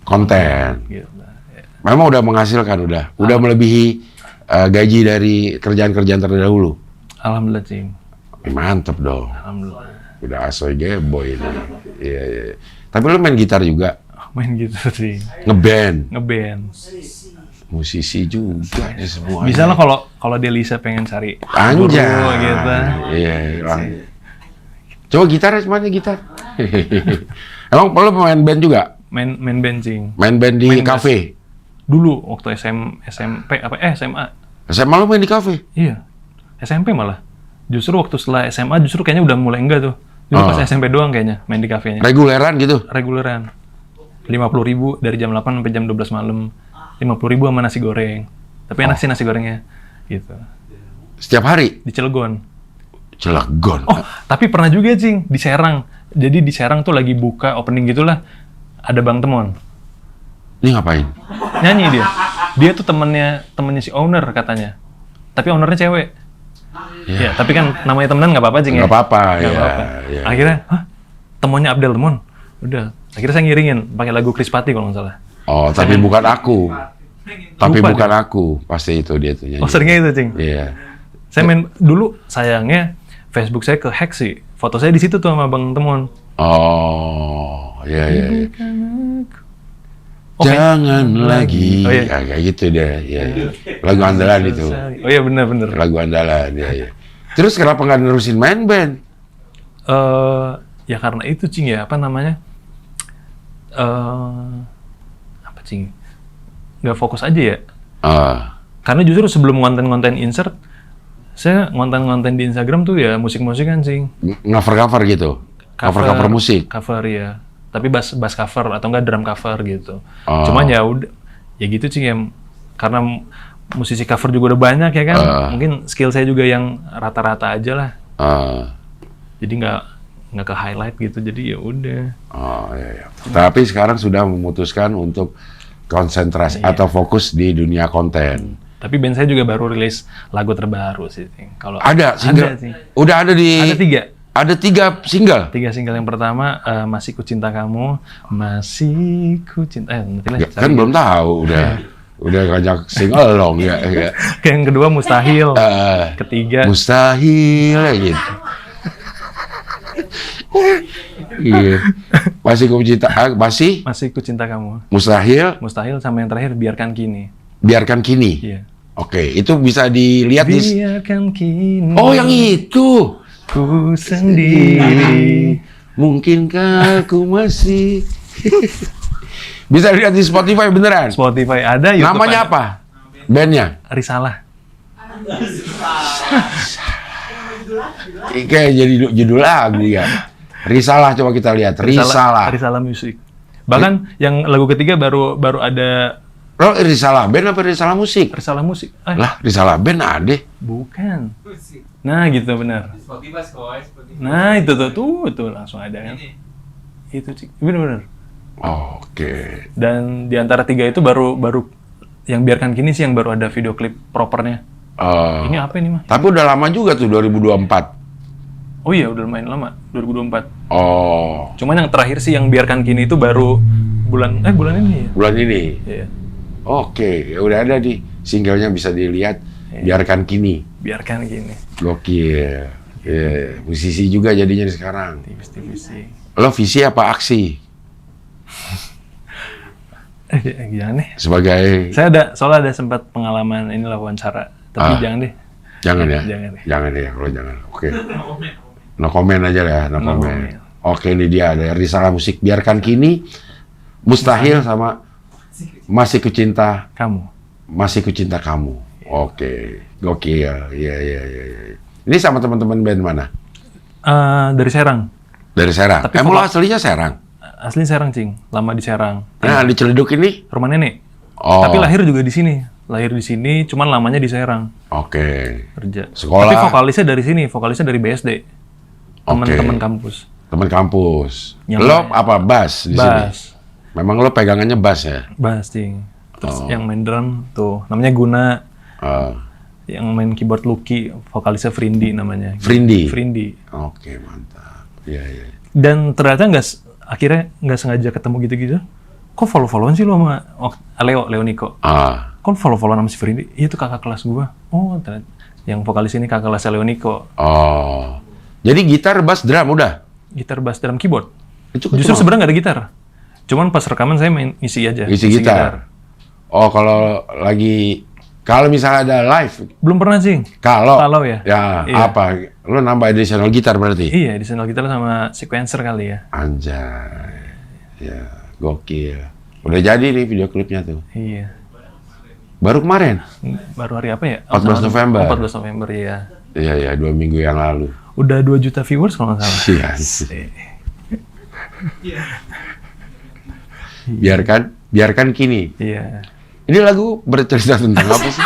konten. Gitu. Memang udah menghasilkan, udah melebihi gaji dari kerjaan-kerjaan terdahulu. Alhamdulillah Cing. Mantep dong. Alhamdulillah. Udah asoy geboy ini. Iya. Tapi lo main gitar juga? Main gitu sih. Ngeband? musisi juga nih semua. Bisa lah kalau Delisa pengen cari guru Anjay. gitu. Iya. Coba gitar, mana gitar? Emang perlu main band juga? Main benching. Main band di Main kafe? Dulu waktu SMP SMA. SMA lu main di kafe? Iya. SMP malah. Justru waktu setelah SMA justru kayaknya udah mulai enggak tuh. Dulu pas SMP doang kayaknya main di kafenya. Reguleran gitu? Reguleran. 50.000 dari jam 8 sampai jam 12 malam. 50.000 sama nasi goreng. Tapi enak sih nasi gorengnya. Gitu. Setiap hari? Di Cilegon. Cilegon? Oh, tapi pernah juga, Cing, di Serang. Jadi di Serang tuh lagi buka opening gitulah. Ada Bang Temon. Ini ngapain? Nyanyi dia. Dia tuh temennya si owner katanya. Tapi ownernya cewek. Ya, tapi kan namanya temenan nggak apa-apa, Cing, ya? Nggak apa-apa, Nggak ya. apa-apa. Ya. Akhirnya, temonnya Abdel Temon. Udah. Akhirnya saya ngiringin pakai lagu Chris Patti kalau nggak salah. Oh, tapi bukan aku. Tapi Lupa bukan dia. aku. Pasti itu dia tuh nyanyi. Oh, seringnya itu, Cing. Iya. Saya main dulu, sayangnya Facebook saya ke-hack sih. Foto saya di situ tuh sama Bang Temon. Oh, iya. Oke. Jangan lagi. Oh, iya. Ya, kayak gitu deh. Iya. Lagu andalan itu. Oh iya, bener-bener. Lagu andalan, ya. Terus kenapa nggak nerusin main band? Ya karena itu, Cing, ya. Apa namanya? Apa, Cing? Nggak fokus aja ya. Karena justru sebelum konten-konten insert, saya konten-konten di Instagram tuh ya musik-musik kan, Cing. Cover-cover gitu? Cover-cover musik? Cover, ya. Tapi bass cover atau enggak drum cover gitu. Oh. Cuman ya udah, ya gitu, Cing, ya. Karena musisi cover juga udah banyak ya kan. Mungkin skill saya juga yang rata-rata aja lah. Jadi nggak ke highlight gitu. Jadi ya udah. Oh, iya. Tapi sekarang sudah memutuskan untuk konsentrasi atau fokus di dunia konten. Tapi band saya juga baru rilis lagu terbaru sih, Cing. Kalau Ada single? Cing. Udah ada di... Ada 3. Ada 3 single? 3 single. Yang pertama, Masih Ku Cinta Kamu, Masih Ku Cinta... nanti lah. Ya, kan belum tahu, udah ngajak single ya. Yang kedua, Mustahil. Ketiga, Mustahil, gitu. Iya. Masih Ku Cinta, Masih Ku Cinta Kamu. Mustahil, Mustahil sama yang terakhir, Biarkan Kini. Biarkan Kini. Iya. Oke, itu bisa dilihat di... Biarkan kini. Oh, yang itu. Ku sendiri. Mungkinkah aku masih... Bisa lihat di Spotify beneran? Spotify ada, YouTube Namanya ada. apa? Bandnya? Risalah. Kayak jadi judul lagu ya. Risalah, coba kita lihat. Risalah. Risalah musik. Bahkan yang lagu ketiga baru ada Lo Risalah band apa Risalah musik? Risalah musik. Lah, Risalah band ada. Bukan. Nah, gitu benar. Nah, itu tuh langsung ada kan. Itu, Cik. Bener-bener. Oke. Dan di antara 3 itu baru yang Biarkan Kini sih yang baru ada video klip propernya. Ini apa ini, mah? Tapi udah lama juga tuh 2024. Oh iya, udah lumayan lama, 2024. Oh, Cuman yang terakhir sih yang Biarkan Kini itu baru bulan ini ya. bulan ini. Iya. Oke, ya udah ada di singlenya bisa dilihat. Biarkan Kini. Biarkan Kini. Gokil. Yeah. Musisi juga jadinya sekarang. Tipis-tipis sih. Lo visi apa aksi? Jangan deh. Sebagai... Soalnya ada sempat pengalaman inilah wawancara. Tapi jangan deh. Jangan ya? Jangan deh. Jangan ya, kalau jangan. Oke. No comment aja lah, no comment. Oke, ini dia ada Risalah musik. Biarkan Kini, Mustahil sama Masih Ku Cinta Kamu. Masih Ku Cinta Kamu. Oke. Gokil. Iya. Ini sama teman-teman band mana? Dari Serang. Dari Serang. Tapi Emang lo aslinya Serang? Asli Serang, Cing. Lama di Serang. Nah, di Ciledug ini? Rumah nenek. Oh. Tapi lahir juga di sini. Lahir di sini, cuman lamanya di Serang. Oke. Kerja. Sekolah? Tapi vokalisnya dari sini. Vokalisnya dari BSD. Teman-teman kampus. Teman kampus. Yang Lo apa bass di sini? Bass. Memang lo pegangannya bass ya? Bass, Cing. Terus yang main drum tuh namanya Guna. Yang main keyboard Lucky, vokalisnya Frindi namanya. Frindi? Frindi. Oke, mantap. Iya. Dan ternyata akhirnya nggak sengaja ketemu gitu-gitu. Kok follow-followan sih lo sama Leo Niko? Kok follow-followan sama si Frindi? Iya, itu kakak kelas gua. Oh, ternyata yang vokalis ini kakak kelas Leo Niko. Oh. Jadi gitar, bass, drum udah? Gitar, bass, drum, keyboard. Itu Justru sebenarnya nggak ada gitar. Cuman pas rekaman saya main isi aja. Isi gitar. Oh, kalau misalnya ada live, Belum pernah, Cing. kalau ya? ya Iya. apa? Lu nambah additional gitar berarti? Iya, di channel kita sama sequencer kali ya. Anjay. Ya, gokil. Udah jadi nih video klipnya tuh. Iya. Baru kemarin? Baru hari apa ya? 14 November. 14 November, iya. Iya, 2 minggu yang lalu. Udah 2 juta viewers kalau nggak salah. Iya. Biarkan kini. Iya. Ini lagu bercerita tentang apa sih?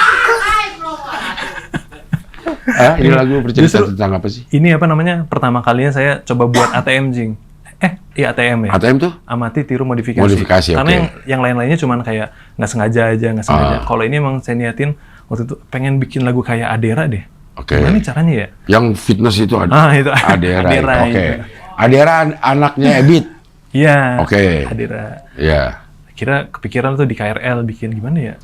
Ini lagu bercerita Justru- tentang apa sih? Ini apa namanya? Pertama kalinya saya coba buat ATM, Jing. Iya ATM ya. ATM tuh? Amati, tiru, modifikasi. Modifikasi, Karena oke. yang lain-lainnya cuman kayak nggak sengaja aja, nggak sengaja. Kalau ini emang saya niatin waktu itu pengen bikin lagu kayak Adera deh. Oke. Gimana nih caranya ya? Yang fitness itu Itu. Adera. Adera, Oke. itu. Adera anaknya Ebit. Iya. Oke. Adera. Ya. Kira kepikiran tuh di KRL bikin gimana ya?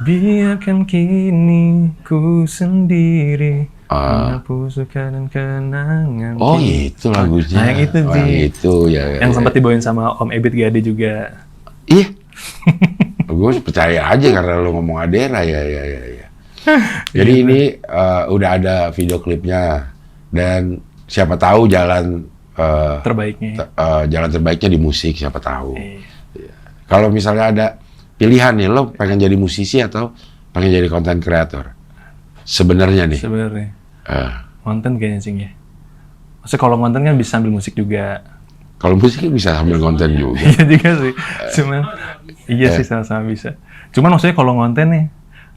Biarkan kini ku sendiri menghapus suka dan kenangan. Oh, itu lagunya. Nah, yang itu Oh, sih. yang itu ya. Yang sempat dibawain sama Om Ebit Gade juga. Iya. Gue percaya aja karena lo ngomong Adera ya. Jadi ini udah ada video klipnya dan siapa tahu jalan Terbaiknya. jalan terbaiknya di musik, siapa tahu. Iya. Kalau misalnya ada pilihan nih, lo pengen jadi musisi atau pengen jadi content creator? Sebenarnya nih. Sebenarnya eh, konten kayaknya Cing ya. Maksudnya kalau konten kan bisa sambil musik juga. kalau musik bisa sambil konten juga. Iya juga sih. Cuman iya sih sama-sama bisa. Cuman maksudnya kalau konten nih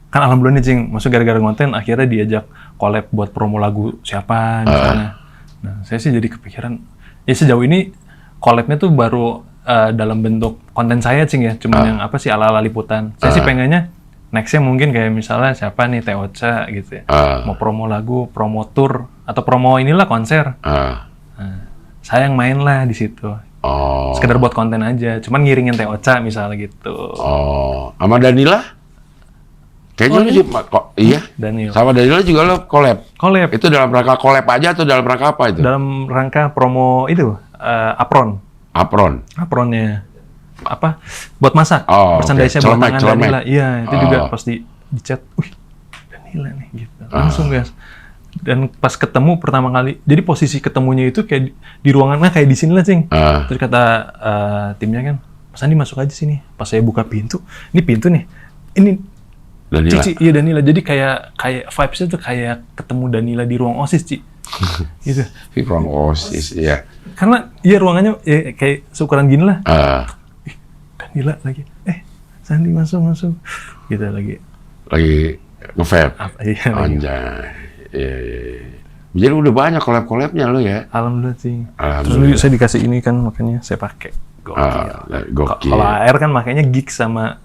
kan alhamdulillah nih Cing, maksudnya gara-gara konten akhirnya diajak collab buat promo lagu siapa misalnya. Nah, saya sih jadi kepikiran ya sejauh ini collabnya tuh baru dalam bentuk konten saya Cing ya, cuman yang apa sih ala-ala liputan. Saya sih pengennya nextnya mungkin kayak misalnya siapa nih Teocha gitu ya. Mau promo lagu, promo tour atau promo inilah konser. Saya yang main lah di situ. Oh. Sekedar buat konten aja, cuman ngiringin Teocha misalnya gitu. Oh, sama Danila? Kayaknya lu juga kok iya. Daniel. Sama Danila juga lo collab. Collab Itu dalam rangka collab aja atau dalam rangka apa itu? dalam rangka promo itu apron. Apron. Apronnya apa? Buat masak. Oh, Merchandise-nya oke. buat tangan Celemek. Danila. Iya, itu juga Oh. pas di chat, wih, Danila nih gitu. Langsung guys. Dan pas ketemu pertama kali, jadi posisi ketemunya itu kayak di ruangannya kayak di sini lah, Cing. Terus kata timnya kan, Mas Andi masuk aja sini. Pas saya buka pintu, ini pintu nih. Ini Danila. Cici, iya Danila. Jadi kayak vibes-nya tuh kayak ketemu Danila di ruang OSIS, Ci. Gitu. Ruang OSIS, iya. Karena iya ruangannya ya, kayak seukuran gini lah. Ih, Danila lagi. Sandi masuk. Gitu lagi. Lagi nge-vape. Iya lagi. Anjay. Iya. Jadi udah banyak collab-collabnya lo ya. Alhamdulillah sih. Alhamdulillah. Terus saya dikasih ini kan makanya saya pakai. Gokil. Gokil. Kalau AR kan makanya Geeks sama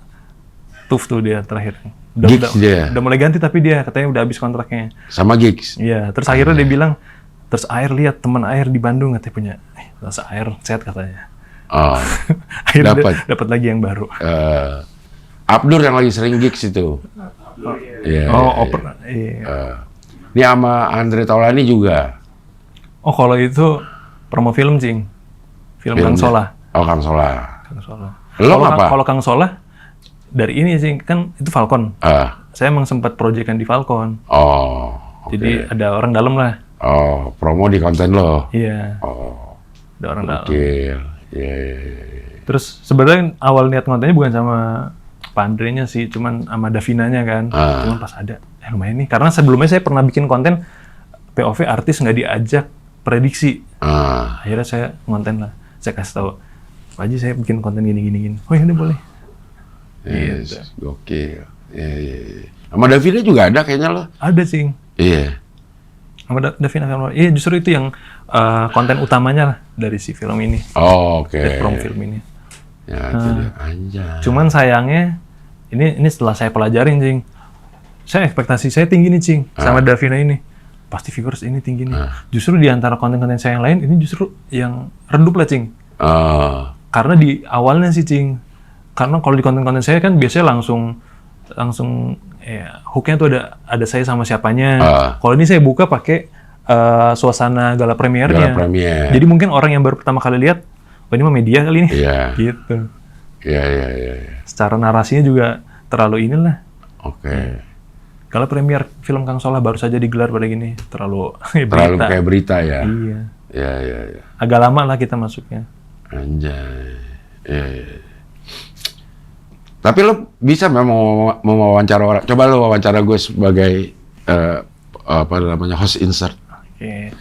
Tuf tuh dia terakhir. Geeks dia. Udah mulai ganti tapi dia katanya udah habis kontraknya. Sama gigs. Iya, terus akhirnya dia bilang, terus Air lihat teman Air di Bandung katanya punya, rasa Air set katanya. Oh. Akhirnya Dapat. dapat lagi yang baru. Abdur yang lagi sering gigs itu. Iya. Oper. Iya. Ini sama Andre Taulani juga. Oh, kalau itu promo film, Cing. Film Kang Solah. Oh, Kang Solah. Kang Solah. Lo Kalau apa? Kalau Kang Solah dari ini sih kan itu Falcon. Saya emang sempat proyekan di Falcon. Oh. Jadi ada orang dalam lah. Oh, promo di konten lo. Iya. Oh. Ada orang dalam. Gokil. Iya. Terus sebenarnya awal niat kontennya bukan sama Pak Andre-nya sih, cuman sama Davinanya kan. Cuman pas ada, lumayan nih. Karena sebelumnya saya pernah bikin konten POV artis nggak diajak prediksi. Akhirnya saya ngonten lah. Saya kasih tahu, Pak Haji saya bikin konten gini. Oh ya udah boleh. Yes, gokil. Iya. Sama Davina juga ada kayaknya lo. Ada sih. Iya. Sama Davina kan. Iya justru itu yang konten utamanya lah dari si film ini. Oh, oke. Dari promo film ini. Ya, itu dia. Anjay. Cuman sayangnya ini setelah saya pelajarin, Cing. Saya ekspektasi saya tinggi nih, Cing, sama Davina ini. Pasti viewers ini tinggi nih. Justru di antara konten-konten saya yang lain ini justru yang redup lah, Cing. Karena di awalnya sih, Cing. Karena kalau di konten-konten saya kan biasanya langsung ya, hooknya tuh ada saya sama siapanya. Kalau ini saya buka pakai suasana gala premiernya. Gala premier. Jadi mungkin orang yang baru pertama kali lihat, oh ini mah media kali ini. Iya. Gitu. Iya. Secara narasinya juga terlalu inilah. Oke. Kalau premier film Kang Solah baru saja digelar pada gini, terlalu Terlalu berita. kayak berita ya. Iya. Ya. Agak lama lah kita masuknya. Anjay. Ya. Tapi lo bisa mau wawancara orang. Coba lo wawancara gue sebagai host insert. Oke.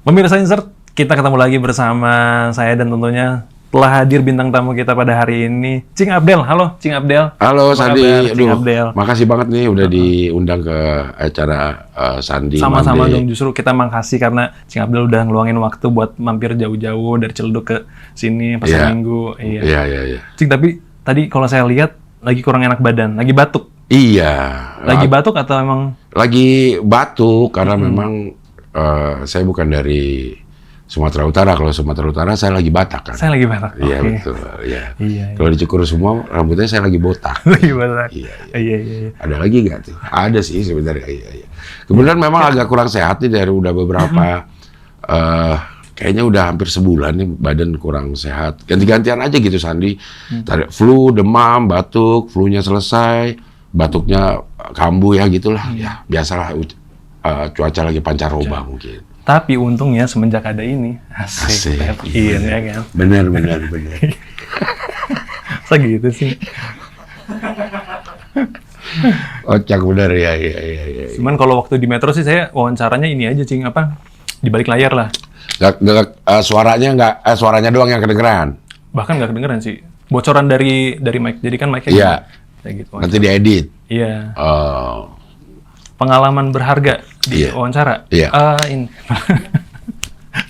Pemirsa Insert, kita ketemu lagi bersama saya dan tentunya telah hadir bintang tamu kita pada hari ini, Cing Abdel. Halo, Cing Abdel. Halo, Apa Sandi. kabar, Cing Aduh, Abdel? makasih banget nih udah diundang ke acara Sandi Sama-sama Monday. dong, justru kita makasih karena Cing Abdel udah ngeluangin waktu buat mampir jauh-jauh dari Ciledug ke sini pas Iya. minggu. Iya. Iya. Cing, tapi tadi kalau saya lihat lagi kurang enak badan, lagi batuk. Iya. Lagi batuk atau emang Lagi batuk karena memang saya bukan dari Sumatera Utara. Kalau Sumatera Utara saya lagi Batak kan. saya lagi batuk? Iya Oke. betul. Iya. Iya. Kalau dicukur semua rambutnya saya lagi botak. Lagi batuk. Iya. Iya. Ada lagi nggak tuh? Ada sih sebenarnya. Iya. Kemudian memang agak kurang sehat nih dari udah beberapa. Kayaknya udah hampir sebulan nih badan kurang sehat. Ganti-gantian aja gitu Sandi. Tadi flu, demam, batuk, flu-nya selesai, batuknya kambuh ya gitulah. Ya biasalah cuaca lagi pancaroba mungkin. Tapi untungnya semenjak ada ini, Asik. Iya ya kan. Bener. Masa gitu sih. Kocak bener ya. Cuman kalau waktu di Metro sih saya wawancaranya ini aja, Cing, apa? Di balik layar lah. Suaranya doang yang kedengeran. Bahkan nggak kedengeran sih. Bocoran dari mic. Jadi kan mic-nya Iya. kayak gitu. Nanti diedit. Iya. Oh. Pengalaman berharga di Iya. wawancara. Iya. Ini.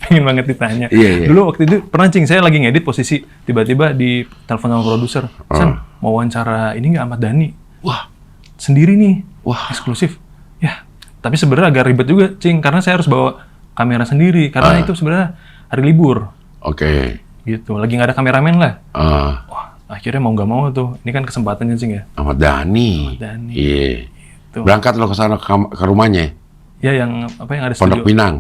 Pengen banget ditanya. Iya. Dulu waktu itu pernah, Cing, saya lagi ngedit posisi tiba-tiba di telepon sama produser. San, mau wawancara ini nggak Ahmad Dhani? Wah, sendiri nih. Wah, eksklusif. Ya, tapi sebenarnya agak ribet juga, Cing, karena saya harus bawa kamera sendiri karena itu sebenarnya hari libur. Oke. Gitu. Lagi nggak ada kameramen lah. Ah. Wah, akhirnya mau nggak mau tuh. Ini kan kesempatannya, Cing, ya. Ahmad Dhani. Dhani. Iya. Tuh. Berangkat lo ke sana ke rumahnya. Ya, yang apa yang ada Pondok studio. Pinang.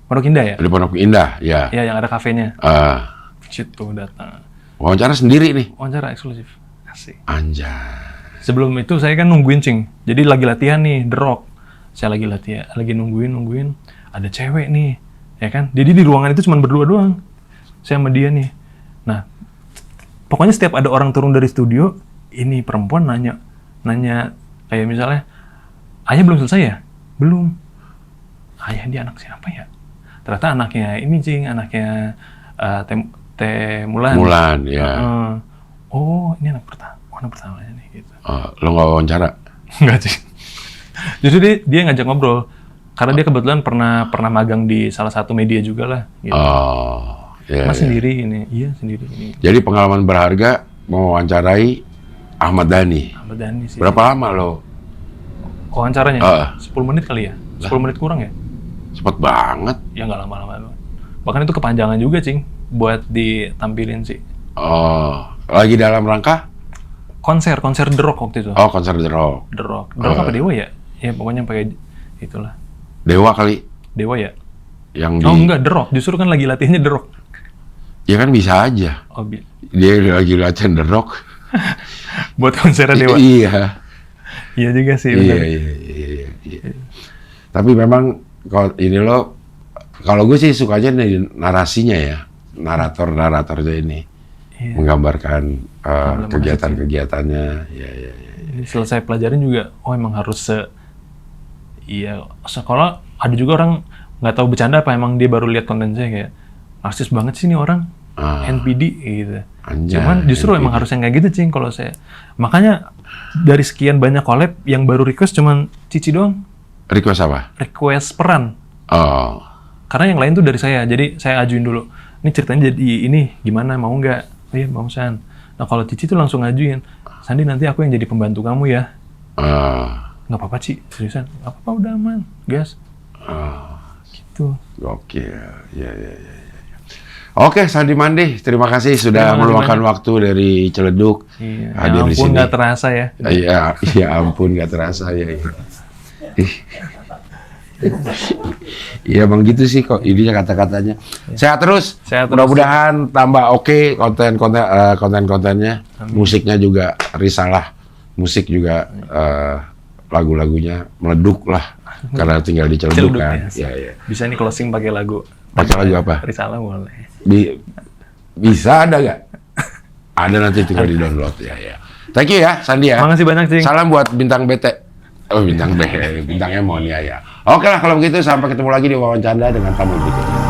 Pondok Indah ya? Di Pondok Indah, ya. Ya, yang ada kafenya. Situ datang. Wawancara sendiri nih. Wawancara eksklusif. Asik. Anjay. Sebelum itu saya kan nungguin, Cing. Jadi lagi latihan nih, The Rock. Saya lagi latihan, lagi nungguin. Ada cewek nih, ya kan? Jadi di ruangan itu cuma berdua doang. Saya sama dia nih. Nah, pokoknya setiap ada orang turun dari studio, ini perempuan nanya kayak misalnya, ayah belum selesai ya? Belum. Ayah dia anak siapa ya? Ternyata anaknya ini, Cing, anaknya Teh Mulan. Mulan, ya. Oh, ini anak pertamanya nih, gitu. Lo nggak wawancara? Enggak, sih. Justru dia ngajak ngobrol. Karena dia kebetulan pernah magang di salah satu media juga lah. Gitu. Iya. Mas sendiri ini. Iya, sendiri ini. Jadi pengalaman berharga mewawancarai Ahmad Dhani. Ahmad Dhani sih. Berapa lama lo? Wawancaranya? 10 menit kali ya? 10 menit kurang ya? Cepet banget. Ya nggak lama-lama. Bahkan itu kepanjangan juga, Cing. Buat ditampilin sih. Lagi dalam rangka? Konser The Rock waktu itu. Konser The Rock. The Rock apa Dewa ya? Ya pokoknya pakai itulah. Dewa kali. Dewa ya? Yang Oh enggak, The Rock. Justru kan lagi latihannya The Rock. Ya kan bisa aja. Oh, Dia lagi latihan The Rock. buat konsernya Dewa. Iya. Iya juga sih. Benar. Iya. Tapi memang kalau gue sih sukanya nih narasinya ya, naratornya ini menggambarkan kegiatan-kegiatannya. Ya. Ini selesai pelajaran juga, emang harus sekolah. Ada juga orang nggak tahu bercanda apa, emang dia baru lihat konten saya kayak narsis banget sih nih orang. NPD gitu. Anjay, Cuman justru NPD. emang harus yang kayak gitu, Cing, kalau saya. Makanya dari sekian banyak collab yang baru request cuman Cici doang. Request apa? Request peran. Karena yang lain tuh dari saya. Jadi saya ajuin dulu. Ini ceritanya jadi ini gimana, mau nggak? Oh iya, mau, San. Nah kalau Cici tuh langsung ngajuin. Sandi, nanti aku yang jadi pembantu kamu ya. Nggak apa-apa, Ci. Seriusan. Nggak apa-apa, udah aman. Gas. Gitu. Oke, ya. Oke, Sandi Monday, terima kasih sudah meluangkan waktu dari Ciledug Iya. hadir di ampun, sini. nggak terasa ya. Iya, ampun nggak terasa ya. Iya bang gitu sih kok ininya kata-katanya. Sehat terus. Sehat terus. Mudah-mudahan tambah oke konten-kontennya. Musiknya juga risalah. Musik juga lagu-lagunya meleduk lah. Karena tinggal diceleduk kan. Ya. Bisa nih closing pakai lagu. Pakai lagu apa? Risalah boleh. Bisa ada nggak? Ada nanti tinggal di-download ya. Thank you ya Sandi ya. Makasih banyak Cing. Salam buat bintang BT. Oh bintang B, bintang Emon ya. Oke lah kalau begitu sampai ketemu lagi di wawancara dengan tamu berikutnya.